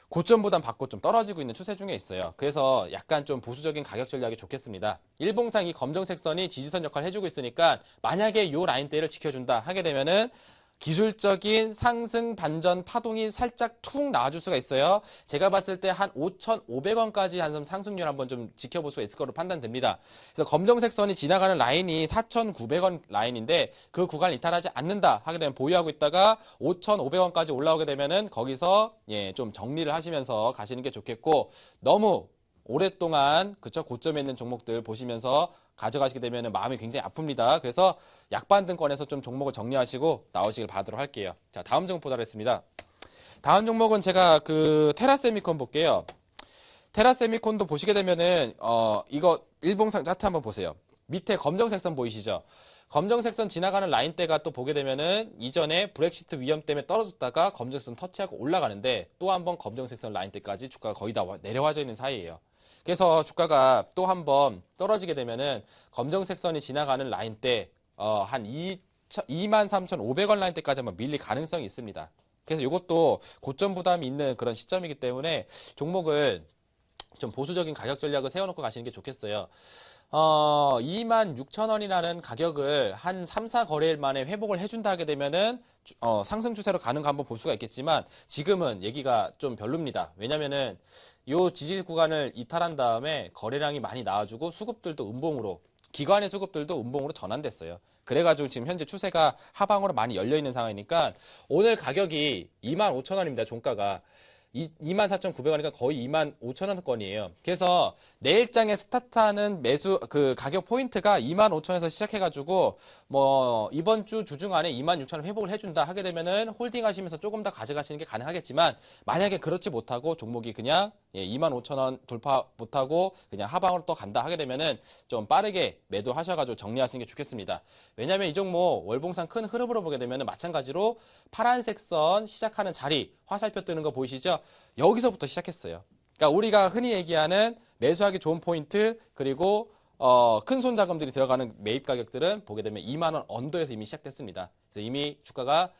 고점보단 받고 좀 떨어지고 있는 추세 중에 있어요. 그래서 약간 좀 보수적인 가격 전략이 좋겠습니다. 일봉상 이 검정색 선이 지지선 역할을 해주고 있으니까 만약에 이 라인대를 지켜준다 하게 되면은 기술적인 상승 반전 파동이 살짝 툭 나와줄 수가 있어요. 제가 봤을 때 한 5,500원까지 한 상승률 한번 좀 지켜볼 수가 있을 거로 판단됩니다. 그래서 검정색 선이 지나가는 라인이 4,900원 라인인데 그 구간을 이탈하지 않는다 하게 되면 보유하고 있다가 5,500원까지 올라오게 되면은 거기서 좀 정리를 하시면서 가시는 게 좋겠고 너무 오랫동안 그쵸 고점에 있는 종목들 보시면서 가져가시게 되면 마음이 굉장히 아픕니다. 그래서 약반등권에서 좀 종목을 정리하시고 나오시길 바라도록 할게요. 자, 다음 종목 보도록 하겠습니다. 다음 종목은 제가 그 테라세미콘 볼게요. 테라세미콘도 보시게 되면은 이거 일봉상 차트 한번 보세요. 밑에 검정색 선 보이시죠? 검정색 선 지나가는 라인대가 또 보게 되면은 이전에 브렉시트 위험 때문에 떨어졌다가 검정색 선 터치하고 올라가는데 또 한번 검정색 선 라인대까지 주가가 거의 다 내려와져 있는 사이예요. 그래서 주가가 또 한번 떨어지게 되면은 검정색 선이 지나가는 라인대 한 23,500원 라인대까지 한번 밀릴 가능성이 있습니다. 그래서 이것도 고점 부담이 있는 그런 시점이기 때문에 종목을 좀 보수적인 가격 전략을 세워놓고 가시는 게 좋겠어요. 26,000원이라는 가격을 한 3, 4거래일 만에 회복을 해준다 하게 되면은 상승 추세로 가는 거 한번 볼 수가 있겠지만 지금은 얘기가 좀 별로입니다. 왜냐면은 요 지지 구간을 이탈한 다음에 거래량이 많이 나와주고 수급들도 음봉으로 기관의 수급들도 음봉으로 전환됐어요. 그래가지고 지금 현재 추세가 하방으로 많이 열려있는 상황이니까 오늘 가격이 25,000원입니다. 종가가. 24,900원이니까 거의 25,000원권이에요. 그래서 내일장에 스타트하는 매수 그 가격 포인트가 25,000원에서 시작해가지고 뭐 이번 주 주중 안에 26,000원 회복을 해준다 하게 되면은 홀딩하시면서 조금 더 가져가시는 게 가능하겠지만 만약에 그렇지 못하고 종목이 그냥 25,000원 돌파 못하고 그냥 하방으로 또 간다 하게 되면은 좀 빠르게 매도하셔가지고 정리하시는 게 좋겠습니다. 왜냐면 이 종목 월봉상 큰 흐름으로 보게 되면은 마찬가지로 파란색 선 시작하는 자리 화살표 뜨는 거 보이시죠? 여기서부터 시작했어요. 그러니까 우리가 흔히 얘기하는 매수하기 좋은 포인트 그리고 큰 손 자금들이 들어가는 매입 가격들은 보게 되면 2만 원 언더에서 이미 시작됐습니다. 그래서 이미 주가가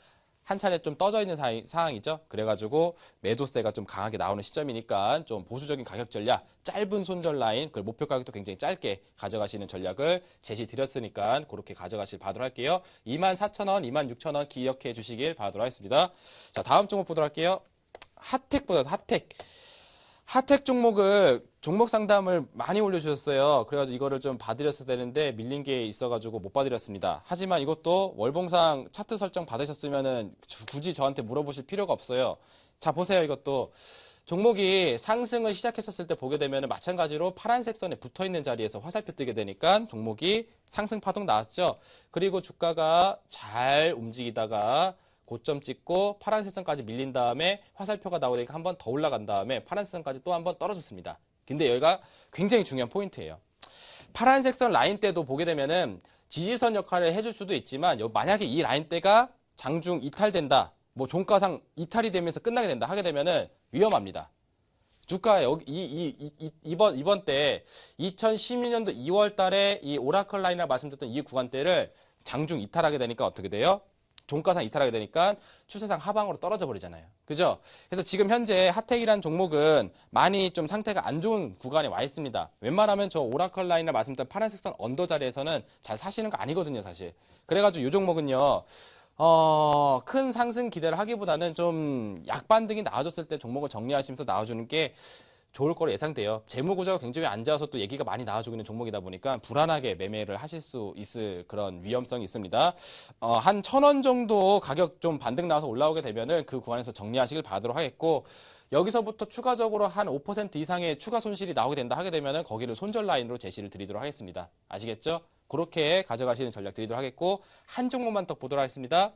한 차례 좀 떠져 있는 상황이죠. 그래가지고 매도세가 좀 강하게 나오는 시점이니까 좀 보수적인 가격 전략, 짧은 손절 라인, 그리고 목표 가격도 굉장히 짧게 가져가시는 전략을 제시 드렸으니까 그렇게 가져가실 바라도록 할게요. 24,000원, 26,000원 기억해 주시길 바라도록 하겠습니다. 자, 다음 종목 보도록 할게요. 핫텍 보자, 핫텍. 핫텍 종목을 종목 상담을 많이 올려주셨어요. 그래가지고 이거를 좀 봐드렸어야 되는데 밀린 게 있어가지고 못 봐드렸습니다. 하지만 이것도 월봉상 차트 설정 받으셨으면은 굳이 저한테 물어보실 필요가 없어요. 자, 보세요. 이것도 종목이 상승을 시작했었을 때 보게 되면 마찬가지로 파란색 선에 붙어있는 자리에서 화살표 뜨게 되니까 종목이 상승 파동 나왔죠. 그리고 주가가 잘 움직이다가 고점 찍고 파란색 선까지 밀린 다음에 화살표가 나오니까 한 번 더 올라간 다음에 파란색 선까지 또 한 번 떨어졌습니다. 근데 여기가 굉장히 중요한 포인트예요. 파란색 선 라인대도 보게 되면은 지지선 역할을 해줄 수도 있지만 만약에 이 라인대가 장중 이탈된다, 뭐 종가상 이탈이 되면서 끝나게 된다 하게 되면은 위험합니다. 주가 이번 때 2016년도 2월 달에 이 오라클 라인이라 말씀드렸던 이 구간대를 장중 이탈하게 되니까 어떻게 돼요? 종가상 이탈하게 되니까 추세상 하방으로 떨어져 버리잖아요. 그죠? 그래서 지금 현재 핫텍이라는 종목은 많이 좀 상태가 안 좋은 구간에 와 있습니다. 웬만하면 저 오라클 라인이나 말씀드린 파란색 선 언더 자리에서는 잘 사시는 거 아니거든요, 사실. 그래가지고 이 종목은요, 큰 상승 기대를 하기보다는 좀 약반등이 나와줬을 때 종목을 정리하시면서 나와주는 게 좋을 거로 예상돼요. 재무 구조가 굉장히 안 좋아서 또 얘기가 많이 나와주고 있는 종목이다 보니까 불안하게 매매를 하실 수 있을 그런 위험성이 있습니다. 한 1,000원 정도 가격 좀 반등 나와서 올라오게 되면은 그 구간에서 정리하시길 바라도록 하겠고, 여기서부터 추가적으로 한 5% 이상의 추가 손실이 나오게 된다 하게 되면은 거기를 손절 라인으로 제시를 드리도록 하겠습니다. 아시겠죠? 그렇게 가져가시는 전략 드리도록 하겠고, 한 종목만 더 보도록 하겠습니다.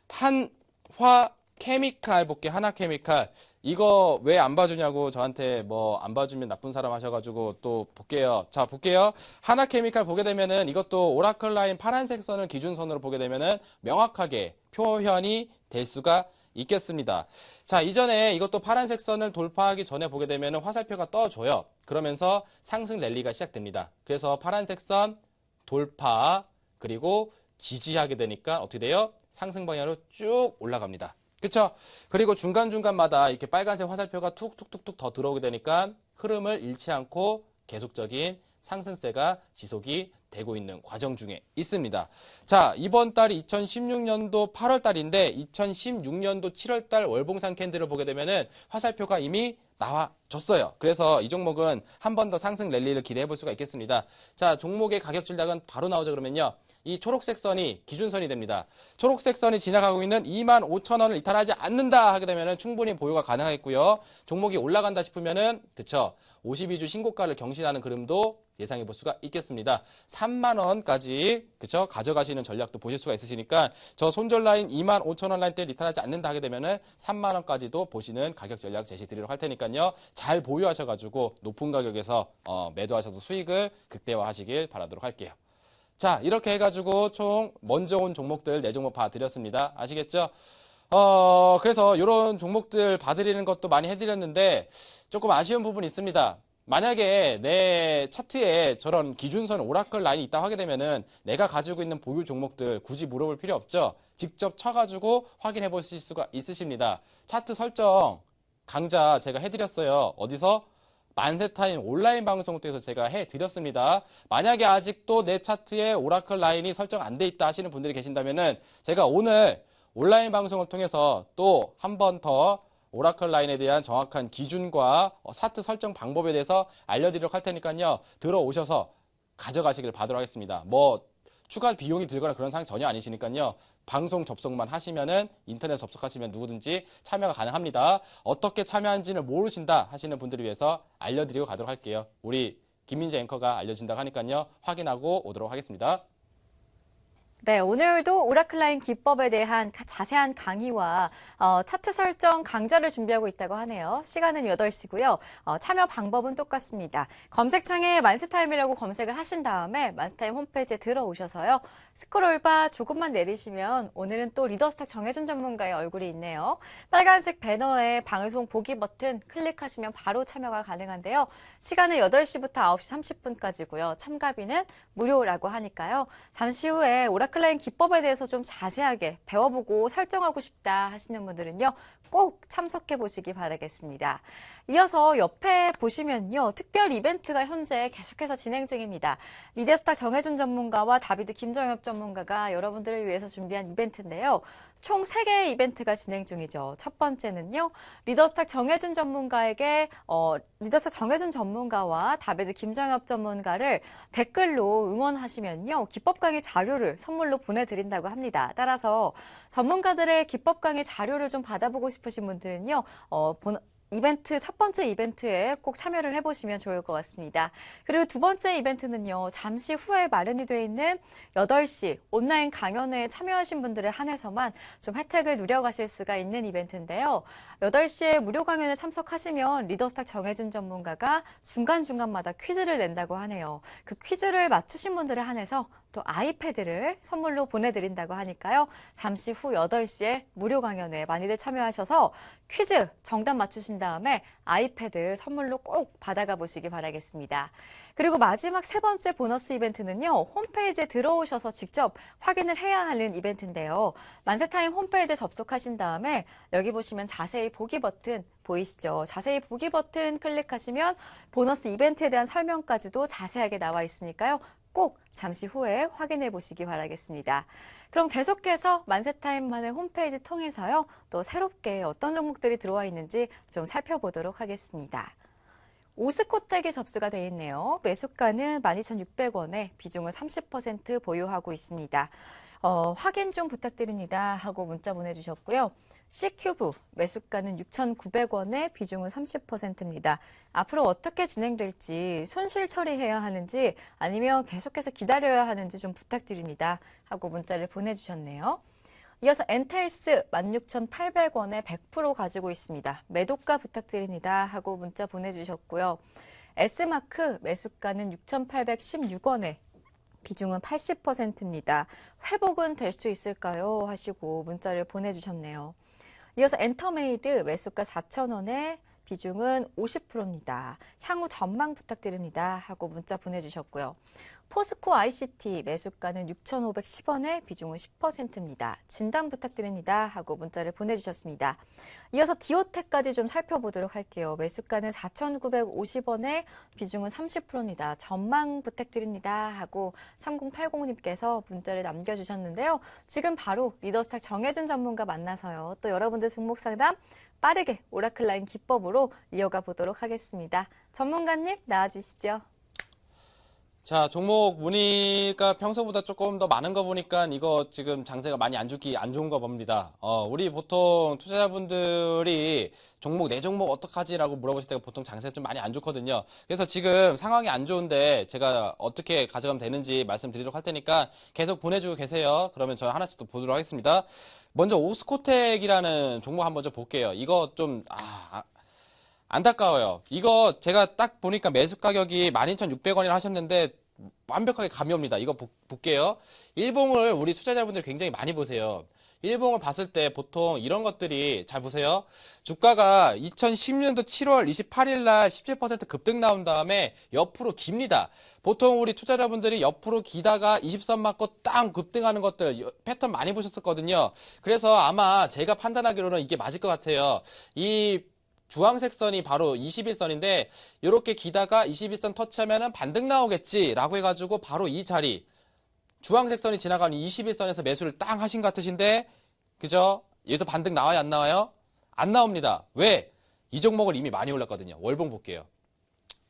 한화 케미칼 볼게요. 하나 케미칼. 이거 왜 안 봐주냐고 저한테 뭐 안 봐주면 나쁜 사람 하셔가지고 또 볼게요. 자, 볼게요. 하나 케미칼 보게 되면은 이것도 오라클 라인 파란색 선을 기준선으로 보게 되면은 명확하게 표현이 될 수가 있겠습니다. 자, 이전에 이것도 파란색 선을 돌파하기 전에 보게 되면은 화살표가 떠줘요. 그러면서 상승 랠리가 시작됩니다. 그래서 파란색 선 돌파 그리고 지지하게 되니까 어떻게 돼요? 상승 방향으로 쭉 올라갑니다. 그쵸? 그리고 중간중간마다 이렇게 빨간색 화살표가 툭툭툭툭 더 들어오게 되니까 흐름을 잃지 않고 계속적인 상승세가 지속이 되고 있는 과정 중에 있습니다. 자, 이번 달이 2016년도 8월 달인데 2016년도 7월 달 월봉상 캔들을 보게 되면은 화살표가 이미 나와줬어요. 그래서 이 종목은 한 번 더 상승 랠리를 기대해 볼 수가 있겠습니다. 자, 종목의 가격 전략은 바로 나오죠. 그러면요. 이 초록색 선이 기준선이 됩니다. 초록색 선이 지나가고 있는 25,000원을 이탈하지 않는다 하게 되면은 충분히 보유가 가능하겠고요. 종목이 올라간다 싶으면은 그쵸, 52주 신고가를 경신하는 그림도 예상해 볼 수가 있겠습니다. 3만 원까지 그쵸, 가져가시는 전략도 보실 수가 있으시니까 저 손절 라인 25,000원 라인 때 리탈하지 않는다 하게 되면은 3만 원까지도 보시는 가격 전략 제시 드리도록 할 테니까요. 잘 보유하셔가지고 높은 가격에서 매도하셔서 수익을 극대화하시길 바라도록 할게요. 자, 이렇게 해가지고 총 먼저 온 종목들 4종목 봐드렸습니다. 아시겠죠? 그래서 이런 종목들 봐드리는 것도 많이 해드렸는데 조금 아쉬운 부분이 있습니다. 만약에 내 차트에 저런 기준선 오라클 라인이 있다고 하게 되면은 내가 가지고 있는 보유 종목들 굳이 물어볼 필요 없죠. 직접 쳐가지고 확인해 보실 수가 있으십니다. 차트 설정 강좌 제가 해드렸어요. 어디서? 만세타임 온라인 방송을 통해서 제가 해드렸습니다. 만약에 아직도 내 차트에 오라클 라인이 설정 안 돼 있다 하시는 분들이 계신다면은 제가 오늘 온라인 방송을 통해서 또 한 번 더 오라클 라인에 대한 정확한 기준과 차트 설정 방법에 대해서 알려드리도록 할 테니까요. 들어오셔서 가져가시길 바라도록 하겠습니다. 뭐 추가 비용이 들거나 그런 상황 전혀 아니시니까요. 방송 접속만 하시면은 인터넷 접속하시면 누구든지 참여가 가능합니다. 어떻게 참여하는지를 모르신다 하시는 분들을 위해서 알려드리고 가도록 할게요. 우리 김민재 앵커가 알려준다고 하니까요. 확인하고 오도록 하겠습니다. 네, 오늘도 오라클라인 기법에 대한 자세한 강의와 차트 설정 강좌를 준비하고 있다고 하네요. 시간은 8시고요. 참여 방법은 똑같습니다. 검색창에 만세타임이라고 검색을 하신 다음에 만세타임 홈페이지에 들어오셔서요. 스크롤바 조금만 내리시면 오늘은 또 리더스탁 정혜준 전문가의 얼굴이 있네요. 빨간색 배너에 방송 보기 버튼 클릭하시면 바로 참여가 가능한데요. 시간은 8시부터 9시 30분까지고요. 참가비는 무료라고 하니까요. 잠시 후에 오라클라인 기법에 대해서 좀 자세하게 배워보고 설정하고 싶다 하시는 분들은요. 꼭 참석해 보시기 바라겠습니다. 이어서 옆에 보시면요. 특별 이벤트가 현재 계속해서 진행 중입니다. 리더스탁 정혜준 전문가와 다비드 김정엽 전문가가 여러분들을 위해서 준비한 이벤트인데요. 총 3개의 이벤트가 진행 중이죠. 첫 번째는요. 리더스탁 정혜준 전문가에게 리더스탁 정혜준 전문가와 다비드 김정엽 전문가를 댓글로 응원하시면요. 기법 강의 자료를 선물로 보내드린다고 합니다. 따라서 전문가들의 기법 강의 자료를 좀 받아보고 싶으신 분들은요. 첫 번째 이벤트에 꼭 참여를 해보시면 좋을 것 같습니다. 그리고 두 번째 이벤트는요. 잠시 후에 마련이 되어 있는 8시 온라인 강연회에 참여하신 분들에 한해서만 좀 혜택을 누려가실 수가 있는 이벤트인데요. 8시에 무료 강연에 참석하시면 리더스탁 정혜준 전문가가 중간중간마다 퀴즈를 낸다고 하네요. 그 퀴즈를 맞추신 분들에 한해서 또 아이패드를 선물로 보내드린다고 하니까요. 잠시 후 8시에 무료 강연에 많이들 참여하셔서 퀴즈 정답 맞추신 다음에 아이패드 선물로 꼭 받아가 보시기 바라겠습니다. 그리고 마지막 세 번째 보너스 이벤트는요. 홈페이지에 들어오셔서 직접 확인을 해야 하는 이벤트인데요. 만세타임 홈페이지에 접속하신 다음에 여기 보시면 자세히 보기 버튼 보이시죠? 자세히 보기 버튼 클릭하시면 보너스 이벤트에 대한 설명까지도 자세하게 나와 있으니까요. 꼭 잠시 후에 확인해 보시기 바라겠습니다. 그럼 계속해서 만세타임만의 홈페이지 통해서요. 또 새롭게 어떤 종목들이 들어와 있는지 좀 살펴보도록 하겠습니다. 오스코텍이 접수가 되어 있네요. 매수가는 12,600원에 비중은 30% 보유하고 있습니다. 확인 좀 부탁드립니다 하고 문자 보내주셨고요. C큐브 매수가는 6,900원에 비중은 30%입니다. 앞으로 어떻게 진행될지 손실 처리해야 하는지 아니면 계속해서 기다려야 하는지 좀 부탁드립니다 하고 문자를 보내주셨네요. 이어서 엔텔스 16,800원에 100% 가지고 있습니다. 매도가 부탁드립니다 하고 문자 보내주셨고요. S마크 매수가는 6,816원에 비중은 80%입니다. 회복은 될 수 있을까요? 하시고 문자를 보내주셨네요. 이어서 엔터메이드 매수가 4,000원에 비중은 50%입니다. 향후 전망 부탁드립니다 하고 문자 보내주셨고요. 포스코 ICT 매수가는 6,510원에 비중은 10%입니다. 진단 부탁드립니다 하고 문자를 보내주셨습니다. 이어서 디오텍까지 좀 살펴보도록 할게요. 매수가는 4,950원에 비중은 30%입니다. 전망 부탁드립니다 하고 3080님께서 문자를 남겨주셨는데요. 지금 바로 리더스탁 정혜준 전문가 만나서요. 또 여러분들 종목 상담 빠르게 오라클 라인 기법으로 이어가 보도록 하겠습니다. 전문가님 나와주시죠. 자, 종목 문의가 평소보다 조금 더 많은 거 보니까 이거 지금 장세가 많이 안 좋은 거 봅니다. 우리 보통 투자자분들이 종목, 내 종목 어떡하지라고 물어보실 때가 보통 장세가 좀 많이 안 좋거든요. 그래서 지금 상황이 안 좋은데 제가 어떻게 가져가면 되는지 말씀드리도록 할 테니까 계속 보내주고 계세요. 그러면 저는 하나씩 또 보도록 하겠습니다. 먼저 오스코텍이라는 종목 한번 좀 볼게요. 이거 좀, 안타까워요. 이거 제가 딱 보니까 매수 가격이 12,600원이라 하셨는데 완벽하게 감이 옵니다. 이거 볼게요. 일봉을 우리 투자자분들 굉장히 많이 보세요. 일봉을 봤을 때 보통 이런 것들이 잘 보세요. 주가가 2010년도 7월 28일 날 17% 급등 나온 다음에 옆으로 깁니다. 보통 우리 투자자분들이 옆으로 기다가 20선 맞고 땅 급등하는 것들 패턴 많이 보셨었거든요. 그래서 아마 제가 판단하기로는 이게 맞을 것 같아요. 이 주황색 선이 바로 21선인데 이렇게 기다가 21선 터치하면은 반등 나오겠지라고 해가지고 바로 이 자리 주황색 선이 지나가는 21선에서 매수를 땅 하신 것 같으신데 그죠? 여기서 반등 나와요 안 나와요? 안 나옵니다. 왜? 이 종목을 이미 많이 올랐거든요. 월봉 볼게요.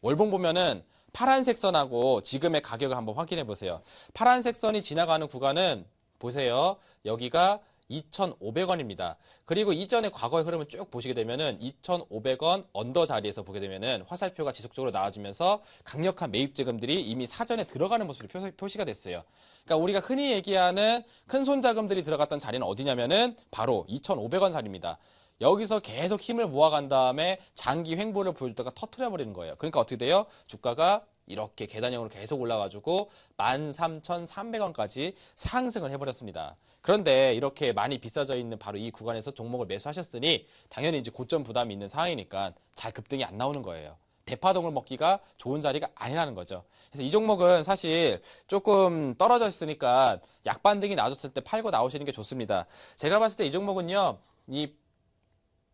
월봉 보면은 파란색 선하고 지금의 가격을 한번 확인해 보세요. 파란색 선이 지나가는 구간은 보세요. 여기가 2,500원입니다. 그리고 이전의 과거의 흐름을 쭉 보시게 되면은 2,500원 언더 자리에서 보게 되면은 화살표가 지속적으로 나와주면서 강력한 매입 자금들이 이미 사전에 들어가는 모습이 표시가 됐어요. 그러니까 우리가 흔히 얘기하는 큰손 자금들이 들어갔던 자리는 어디냐면은 바로 2,500원 자리입니다. 여기서 계속 힘을 모아간 다음에 장기 횡보를 보여주다가 터트려 버리는 거예요. 그러니까 어떻게 돼요? 주가가 이렇게 계단형으로 계속 올라가지고 13,300원까지 상승을 해버렸습니다. 그런데 이렇게 많이 비싸져 있는 바로 이 구간에서 종목을 매수하셨으니 당연히 이제 고점 부담이 있는 상황이니까 잘 급등이 안 나오는 거예요. 대파동을 먹기가 좋은 자리가 아니라는 거죠. 그래서 이 종목은 사실 조금 떨어져 있으니까 약반등이 나와줬을 때 팔고 나오시는 게 좋습니다. 제가 봤을 때 이 종목은요, 이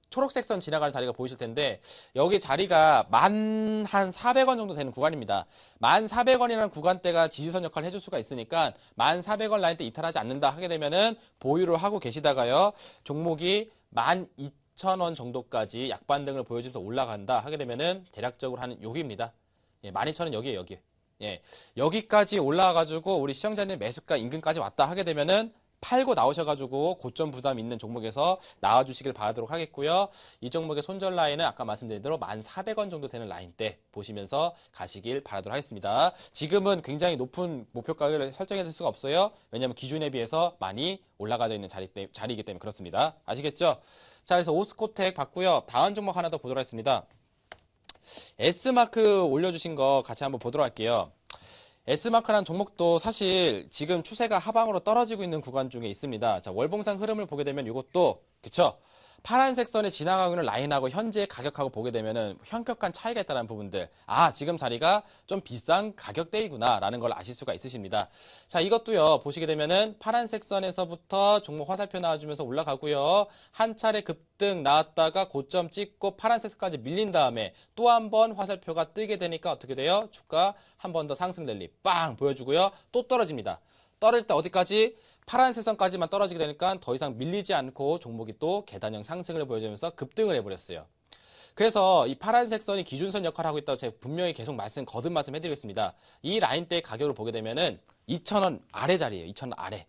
초록색 선 지나가는 자리가 보이실 텐데 여기 자리가 한 400원 정도 되는 구간입니다. 1,400원이라는 구간대가 지지선 역할을 해줄 수가 있으니까 1,400원 라인 때 이탈하지 않는다 하게 되면은 보유를 하고 계시다가요. 종목이 12,000원 정도까지 약반등을 보여주면서 올라간다 하게 되면은 대략적으로 하는 여기입니다. 12,000원 여기에요, 여기. 여기까지 올라와가지고 우리 시청자님 매수가 인근까지 왔다 하게 되면은 팔고 나오셔가지고 고점 부담 있는 종목에서 나와주시길 바라도록 하겠고요. 이 종목의 손절 라인은 아까 말씀드린 대로 1,400원 정도 되는 라인대 보시면서 가시길 바라도록 하겠습니다. 지금은 굉장히 높은 목표 가격을 설정해 줄 수가 없어요. 왜냐하면 기준에 비해서 많이 올라가져 있는 자리이기 때문에 그렇습니다. 아시겠죠? 자, 그래서 오스코텍 봤고요. 다음 종목 하나 더 보도록 하겠습니다. S마크 올려주신 거 같이 한번 보도록 할게요. S마크라는 종목도 사실 지금 추세가 하방으로 떨어지고 있는 구간 중에 있습니다. 자, 월봉상 흐름을 보게 되면 이것도 그쵸? 파란색 선이 지나가고 있는 라인하고 현재 가격하고 보게 되면은 현격한 차이가 있다는 부분들. 아, 지금 자리가 좀 비싼 가격대이구나 라는 걸 아실 수가 있으십니다. 자, 이것도요, 보시게 되면은 파란색 선에서부터 종목 화살표 나와주면서 올라가고요. 한 차례 급등 나왔다가 고점 찍고 파란색까지 밀린 다음에 또 한 번 화살표가 뜨게 되니까 어떻게 돼요? 주가 한 번 더 상승 랠리 빵 보여주고요. 또 떨어집니다. 떨어질 때 어디까지? 파란색 선까지만 떨어지게 되니까 더 이상 밀리지 않고 종목이 또 계단형 상승을 보여주면서 급등을 해버렸어요. 그래서 이 파란색 선이 기준선 역할을 하고 있다고 제가 분명히 계속 거듭 말씀 해드리겠습니다. 이 라인대의 가격을 보게 되면은 2,000원 아래 자리예요. 2,000원 아래.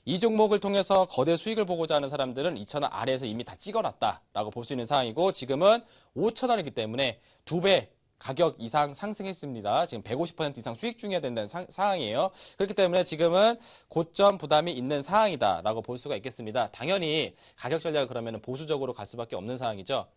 이 종목을 통해서 거대 수익을 보고자 하는 사람들은 2,000원 아래에서 이미 다 찍어놨다라고 볼 수 있는 상황이고, 지금은 5,000원이기 때문에 2배 가격 이상 상승했습니다. 지금 150% 이상 수익 중이어야 된다는 상황이에요. 그렇기 때문에 지금은 고점 부담이 있는 상황이다라고 볼 수가 있겠습니다. 당연히 가격 전략을 그러면 보수적으로 갈 수밖에 없는 상황이죠.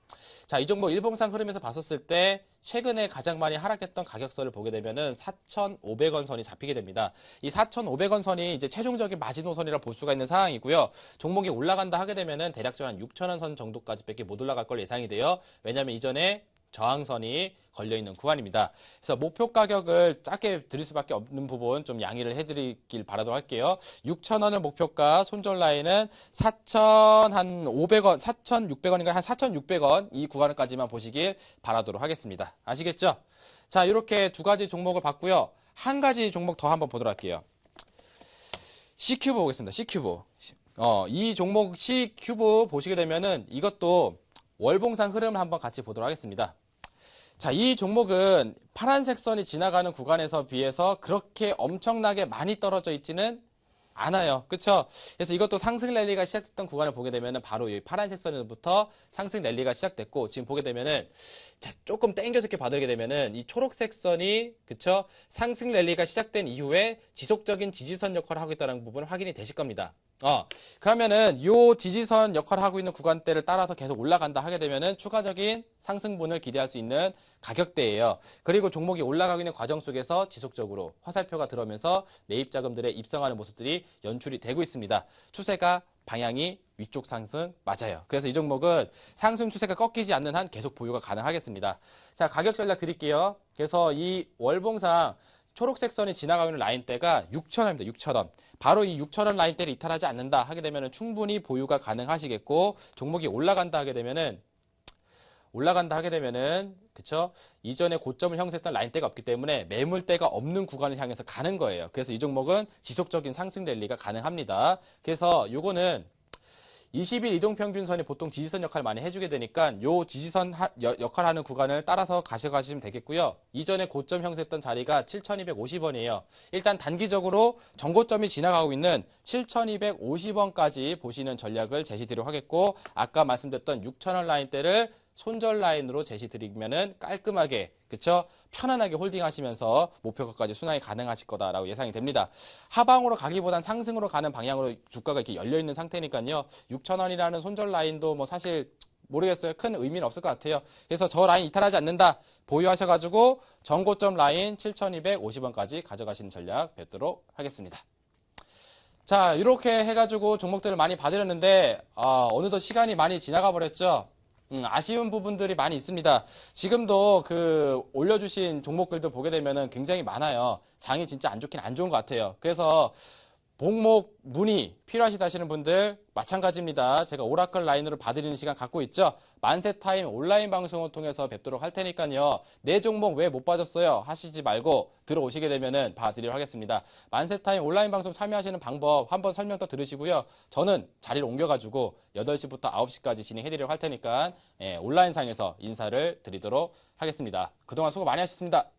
자, 이 종목 일봉상 흐름에서 봤었을 때 최근에 가장 많이 하락했던 가격선을 보게 되면은 4,500원 선이 잡히게 됩니다. 이 4,500원 선이 이제 최종적인 마지노선이라 볼 수가 있는 상황이고요. 종목이 올라간다 하게 되면은 대략적으로 한 6,000원 선 정도까지밖에 못 올라갈 걸 예상이 돼요. 왜냐하면 이전에 저항선이 걸려있는 구간입니다. 그래서 목표 가격을 작게 드릴 수밖에 없는 부분 좀 양해를 해드리길 바라도록 할게요. 6,000원을 목표가, 손절 라인은 4,500원, 4,600원인가 한 4,600원 이 구간까지만 보시길 바라도록 하겠습니다. 아시겠죠? 자, 이렇게 두 가지 종목을 봤고요. 한 가지 종목 더 한번 보도록 할게요. C큐브 보겠습니다. C큐브. 이 종목 C큐브 보시게 되면은 이것도 월봉상 흐름을 한번 같이 보도록 하겠습니다. 자, 이 종목은 파란색 선이 지나가는 구간에서 비해서 그렇게 엄청나게 많이 떨어져 있지는 않아요. 그쵸? 그래서 이것도 상승 랠리가 시작됐던 구간을 보게 되면은 바로 이 파란색 선부터 상승 랠리가 시작됐고, 지금 보게 되면은 자, 조금 땡겨서 이렇게 봐드리게 되면은 이 초록색 선이 그쵸? 상승 랠리가 시작된 이후에 지속적인 지지선 역할을 하고 있다는 부분은 확인이 되실 겁니다. 그러면은 요 지지선 역할을 하고 있는 구간대를 따라서 계속 올라간다 하게 되면은 추가적인 상승분을 기대할 수 있는 가격대예요. 그리고 종목이 올라가고 있는 과정 속에서 지속적으로 화살표가 들어오면서 매입 자금들의 입성하는 모습들이 연출이 되고 있습니다. 추세가 방향이 위쪽 상승 맞아요. 그래서 이 종목은 상승 추세가 꺾이지 않는 한 계속 보유가 가능하겠습니다. 자, 가격 전략 드릴게요. 그래서 이 월봉상 초록색 선이 지나가고 있는 라인대가 6,000원입니다. 6,000원. 바로 이 6,000원 라인대를 이탈하지 않는다 하게 되면 충분히 보유가 가능하시겠고, 종목이 올라간다 하게 되면은 그쵸? 이전에 고점을 형성했던 라인대가 없기 때문에 매물대가 없는 구간을 향해서 가는 거예요. 그래서 이 종목은 지속적인 상승 랠리가 가능합니다. 그래서 요거는 20일 이동평균선이 보통 지지선 역할을 많이 해주게 되니까 요 지지선 역할을 하는 구간을 따라서 가셔가시면 되겠고요. 이전에 고점 형성했던 자리가 7,250원이에요. 일단 단기적으로 정고점이 지나가고 있는 7,250원까지 보시는 전략을 제시드리도록 하겠고, 아까 말씀드렸던 6,000원 라인대를 손절 라인으로 제시드리면은 깔끔하게, 그쵸? 편안하게 홀딩하시면서 목표가까지 순항이 가능하실 거다라고 예상이 됩니다. 하방으로 가기보단 상승으로 가는 방향으로 주가가 이렇게 열려있는 상태니까요. 6,000원이라는 손절 라인도 뭐 사실 모르겠어요. 큰 의미는 없을 것 같아요. 그래서 저 라인 이탈하지 않는다. 보유하셔가지고 전고점 라인 7,250원까지 가져가시는 전략 뵙도록 하겠습니다. 자, 이렇게 해가지고 종목들을 많이 봐드렸는데, 어느덧 시간이 많이 지나가 버렸죠. 아쉬운 부분들이 많이 있습니다. 지금도 올려주신 종목들도 보게 되면은 굉장히 많아요. 장이 진짜 안 좋긴 안 좋은 것 같아요. 그래서 목목 문의 필요하시다 하시는 분들 마찬가지입니다. 제가 오라클 라인으로 봐드리는 시간 갖고 있죠. 만세타임 온라인 방송을 통해서 뵙도록 할 테니까요. 내 종목 왜 못 봐줬어요? 하시지 말고 들어오시게 되면은 봐드리도록 하겠습니다. 만세타임 온라인 방송 참여하시는 방법 한번 설명 더 들으시고요. 저는 자리를 옮겨가지고 8시부터 9시까지 진행해드리도록 할 테니까 온라인상에서 인사를 드리도록 하겠습니다. 그동안 수고 많이 하셨습니다.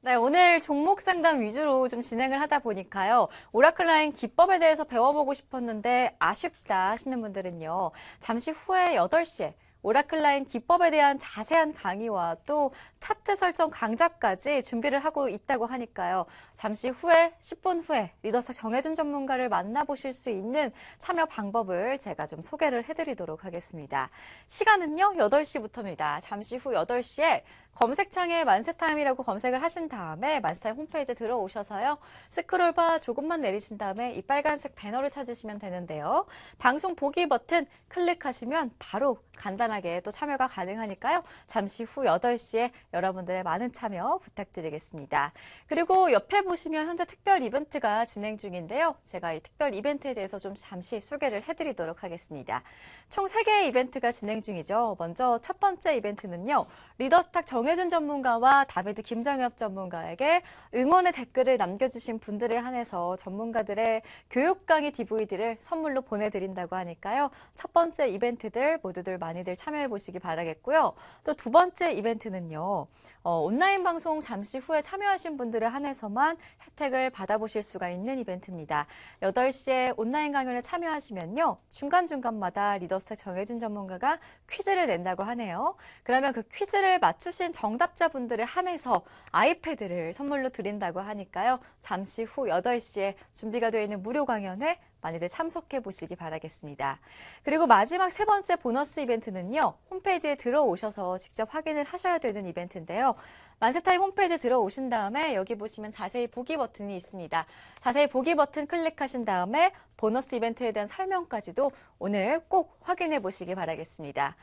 네, 오늘 종목 상담 위주로 좀 진행을 하다 보니까요. 오라클라인 기법에 대해서 배워보고 싶었는데 아쉽다 하시는 분들은요. 잠시 후에 8시에 오라클라인 기법에 대한 자세한 강의와 또 차트 설정 강좌까지 준비를 하고 있다고 하니까요. 잠시 후에 10분 후에 리더스 정혜준 전문가를 만나보실 수 있는 참여 방법을 제가 좀 소개를 해드리도록 하겠습니다. 시간은요 8시부터입니다. 잠시 후 8시에 검색창에 만세타임이라고 검색을 하신 다음에 만세타임 홈페이지에 들어오셔서요. 스크롤바 조금만 내리신 다음에 이 빨간색 배너를 찾으시면 되는데요. 방송 보기 버튼 클릭하시면 바로 간단하게 또 참여가 가능하니까요. 잠시 후 8시에 여러분들의 많은 참여 부탁드리겠습니다. 그리고 옆에 보시면 현재 특별 이벤트가 진행 중인데요. 제가 이 특별 이벤트에 대해서 좀 잠시 소개를 해드리도록 하겠습니다. 총 3개의 이벤트가 진행 중이죠. 먼저 첫 번째 이벤트는요. 리더스탁 정혜준 전문가와 다비드 김정엽 전문가에게 응원의 댓글을 남겨주신 분들에 한해서 전문가들의 교육 강의 DVD를 선물로 보내드린다고 하니까요. 첫 번째 이벤트들 모두들 많이들 참여해 보시기 바라겠고요. 또 두 번째 이벤트는요. 온라인 방송 잠시 후에 참여하신 분들에 한해서만 혜택을 받아보실 수가 있는 이벤트입니다. 8시에 온라인 강연에 참여하시면요. 중간중간마다 리더스탁 정혜준 전문가가 퀴즈를 낸다고 하네요. 그러면 그 퀴즈를 맞추신 정답자분들에 한해서 아이패드를 선물로 드린다고 하니까요. 잠시 후 8시에 준비가 되어 있는 무료 강연에 많이들 참석해 보시기 바라겠습니다. 그리고 마지막 세 번째 보너스 이벤트는요. 홈페이지에 들어오셔서 직접 확인을 하셔야 되는 이벤트인데요. 만세타임 홈페이지에 들어오신 다음에 여기 보시면 자세히 보기 버튼이 있습니다. 자세히 보기 버튼 클릭하신 다음에 보너스 이벤트에 대한 설명까지도 오늘 꼭 확인해 보시기 바라겠습니다.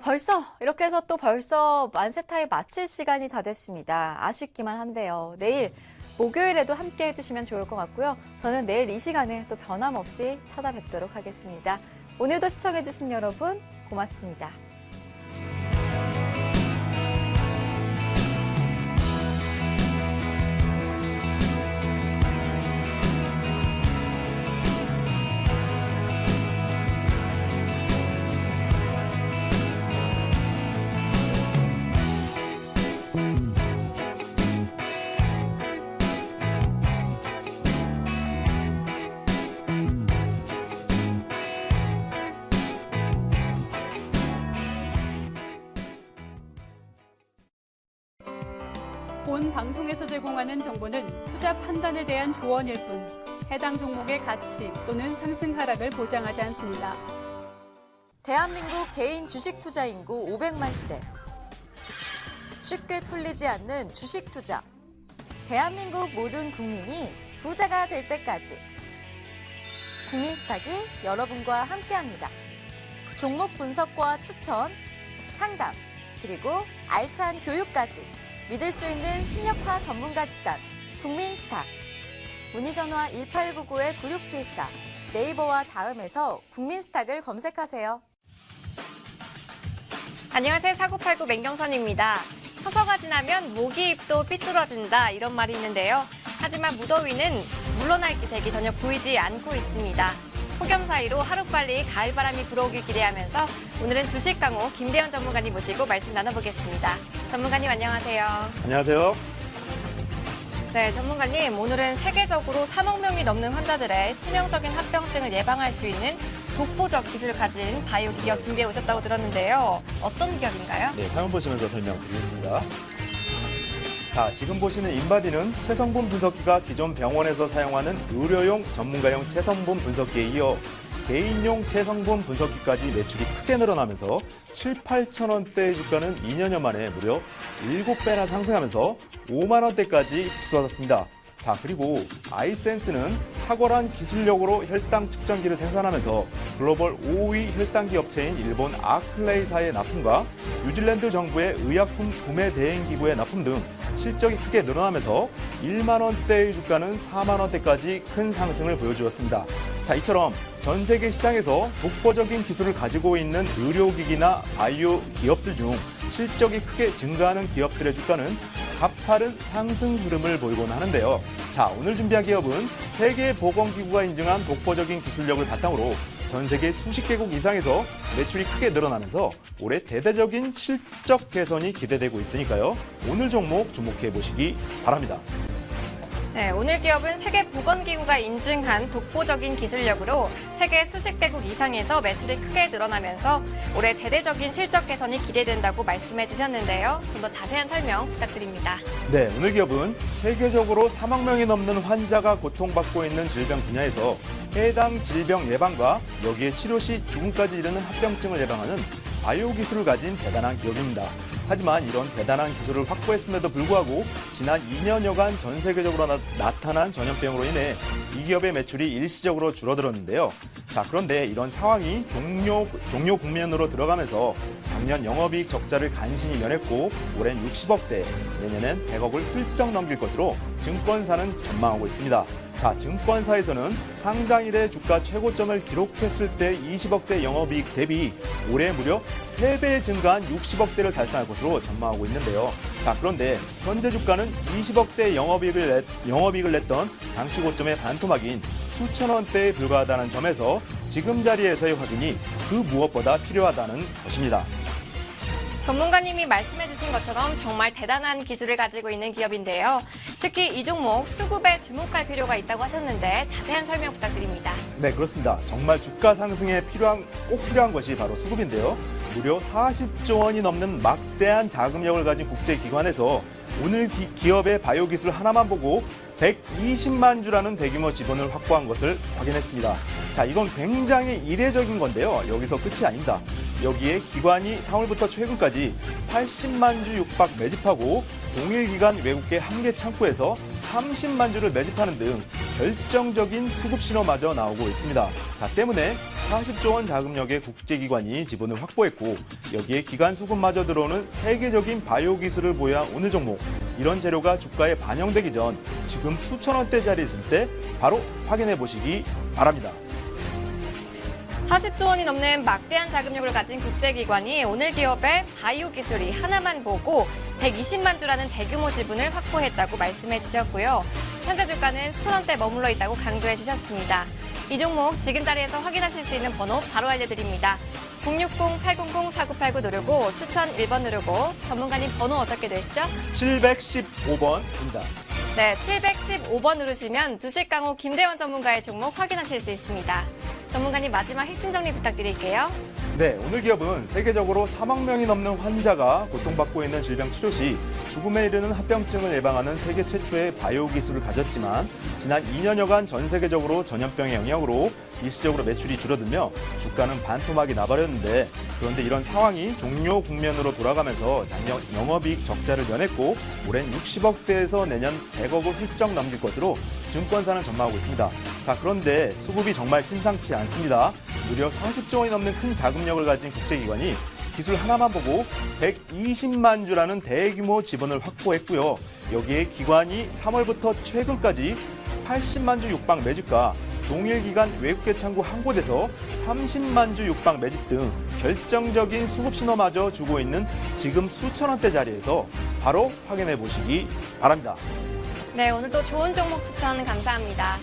벌써 이렇게 해서 또 벌써 만세타임 마칠 시간이 다 됐습니다. 아쉽기만 한데요. 내일 목요일에도 함께 해주시면 좋을 것 같고요. 저는 내일 이 시간에 또 변함없이 찾아뵙도록 하겠습니다. 오늘도 시청해주신 여러분 고맙습니다. 본 방송에서 제공하는 정보는 투자 판단에 대한 조언일 뿐 해당 종목의 가치 또는 상승 하락을 보장하지 않습니다. 대한민국 개인 주식 투자 인구 500만 시대. 쉽게 풀리지 않는 주식 투자. 대한민국 모든 국민이 부자가 될 때까지. 국민스탁이 여러분과 함께합니다. 종목 분석과 추천, 상담, 그리고 알찬 교육까지. 믿을 수 있는 신역화 전문가 집단 국민스탁. 문의 전화 1899-9674 네이버와 다음에서 국민스탁을 검색하세요. 안녕하세요. 4989 맹경선입니다. 서서가 지나면 모기잎도 삐뚤어진다 이런 말이 있는데요. 하지만 무더위는 물러날 기색이 전혀 보이지 않고 있습니다. 폭염 사이로 하루빨리 가을바람이 불어오길 기대하면서 오늘은 주식 강호 김대현 전문가님 모시고 말씀 나눠보겠습니다. 전문가님 안녕하세요. 안녕하세요. 네, 전문가님 오늘은 세계적으로 3억 명이 넘는 환자들의 치명적인 합병증을 예방할 수 있는 독보적 기술을 가진 바이오 기업 준비해 오셨다고 들었는데요. 어떤 기업인가요? 네, 화면 보시면서 설명드리겠습니다. 자, 지금 보시는 인바디는 체성분 분석기가 기존 병원에서 사용하는 의료용 전문가용 체성분 분석기에 이어 개인용 체성분 분석기까지 매출이 크게 늘어나면서 7, 8천 원대의 주가는 2년여 만에 무려 7배나 상승하면서 5만 원대까지 치솟았습니다. 자, 그리고 아이센스는 탁월한 기술력으로 혈당 측정기를 생산하면서 글로벌 5위 혈당기 업체인 일본 아클레이사의 납품과 뉴질랜드 정부의 의약품 구매 대행기구의 납품 등 실적이 크게 늘어나면서 1만 원대의 주가는 4만 원대까지 큰 상승을 보여주었습니다. 자, 이처럼 전 세계 시장에서 독보적인 기술을 가지고 있는 의료기기나 바이오 기업들 중 실적이 크게 증가하는 기업들의 주가는 가파른 상승 흐름을 보이곤 하는데요. 자, 오늘 준비한 기업은 세계보건기구가 인증한 독보적인 기술력을 바탕으로 전 세계 수십 개국 이상에서 매출이 크게 늘어나면서 올해 대대적인 실적 개선이 기대되고 있으니까요. 오늘 종목 주목해 보시기 바랍니다. 네, 오늘 기업은 세계보건기구가 인증한 독보적인 기술력으로 세계 수십 개국 이상에서 매출이 크게 늘어나면서 올해 대대적인 실적 개선이 기대된다고 말씀해 주셨는데요. 좀 더 자세한 설명 부탁드립니다. 네, 오늘 기업은 세계적으로 3억 명이 넘는 환자가 고통받고 있는 질병 분야에서 해당 질병 예방과 여기에 치료 시 죽음까지 이르는 합병증을 예방하는 바이오 기술을 가진 대단한 기업입니다. 하지만 이런 대단한 기술을 확보했음에도 불구하고 지난 2년여간 전 세계적으로 나타난 전염병으로 인해 이 기업의 매출이 일시적으로 줄어들었는데요. 자, 그런데 이런 상황이 종료 국면으로 들어가면서 작년 영업이익 적자를 간신히 면했고 올해는 60억대, 내년엔 100억을 훌쩍 넘길 것으로 증권사는 전망하고 있습니다. 자, 증권사에서는 상장 이래 주가 최고점을 기록했을 때 20억대 영업이익 대비 올해 무려 3배 증가한 60억대를 달성할 것으로 전망하고 있는데요. 자, 그런데 현재 주가는 20억대 영업이익을 냈던 당시 고점의 반토막인 수천 원대에 불과하다는 점에서 지금 자리에서의 확인이 그 무엇보다 필요하다는 것입니다. 전문가님이 말씀해주신 것처럼 정말 대단한 기술을 가지고 있는 기업인데요. 특히 이 종목 수급에 주목할 필요가 있다고 하셨는데 자세한 설명 부탁드립니다. 네, 그렇습니다. 정말 주가 상승에 꼭 필요한 것이 바로 수급인데요. 무려 40조 원이 넘는 막대한 자금력을 가진 국제기관에서 오늘 기업의 바이오 기술 하나만 보고 120만 주라는 대규모 지분을 확보한 것을 확인했습니다. 자, 이건 굉장히 이례적인 건데요. 여기서 끝이 아닙니다. 여기에 기관이 3월부터 최근까지 80만 주 육박 매집하고 동일 기간 외국계 한 개 창구에서 30만 주를 매집하는 등 결정적인 수급 신호마저 나오고 있습니다. 자, 때문에 40조 원 자금력의 국제기관이 지분을 확보했고 여기에 기관 수급마저 들어오는 세계적인 바이오 기술을 보유한 오늘 종목, 이런 재료가 주가에 반영되기 전 지금 수천 원대짜리 있을 때 바로 확인해 보시기 바랍니다. 40조 원이 넘는 막대한 자금력을 가진 국제기관이 오늘 기업의 바이오 기술이 하나만 보고 120만 주라는 대규모 지분을 확보했다고 말씀해 주셨고요. 현재 주가는 수천 원대 머물러 있다고 강조해 주셨습니다. 이 종목 지금 자리에서 확인하실 수 있는 번호 바로 알려드립니다. 060-800-4989 누르고 추천 1번 누르고 전문가님 번호 어떻게 되시죠? 715번입니다. 네, 715번 누르시면 주식강호 김대원 전문가의 종목 확인하실 수 있습니다. 전문가님 마지막 핵심 정리 부탁드릴게요. 네, 오늘 기업은 세계적으로 3억 명이 넘는 환자가 고통받고 있는 질병 치료 시 죽음에 이르는 합병증을 예방하는 세계 최초의 바이오 기술을 가졌지만 지난 2년여간 전 세계적으로 전염병의 영향으로 일시적으로 매출이 줄어들며 주가는 반토막이 나버렸는데, 그런데 이런 상황이 종료 국면으로 돌아가면서 작년 영업이익 적자를 면했고 올해는 60억대에서 내년 100억을 훌쩍 넘길 것으로 증권사는 전망하고 있습니다. 자, 그런데 수급이 정말 심상치 않습니다. 무려 40조 원이 넘는 큰 자금력을 가진 국제기관이 기술 하나만 보고 120만 주라는 대규모 지분을 확보했고요. 여기에 기관이 3월부터 최근까지 80만 주 육박 매집과 동일 기간 외국계 창구 한 곳에서 30만 주 육박 매집 등 결정적인 수급 신호마저 주고 있는 지금 수천 원대 자리에서 바로 확인해 보시기 바랍니다. 네, 오늘도 좋은 종목 추천 감사합니다.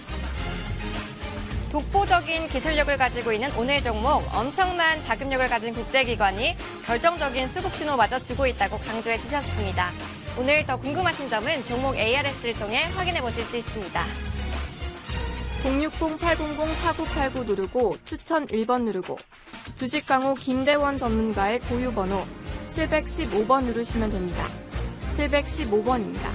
독보적인 기술력을 가지고 있는 오늘 종목, 엄청난 자금력을 가진 국제기관이 결정적인 수급 신호마저 주고 있다고 강조해 주셨습니다. 오늘 더 궁금하신 점은 종목 ARS를 통해 확인해 보실 수 있습니다. 060-800-4989 누르고 추천 1번 누르고 주식강호 김대원 전문가의 고유번호 715번 누르시면 됩니다. 715번입니다.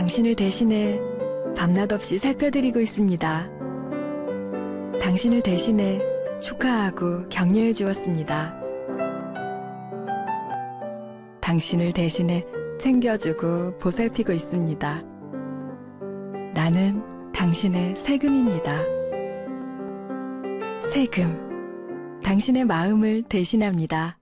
당신을 대신해 밤낮 없이 살펴드리고 있습니다. 당신을 대신해 축하하고 격려해 주었습니다. 당신을 대신해 챙겨주고 보살피고 있습니다. 나는 당신의 세금입니다. 세금. 당신의 마음을 대신합니다.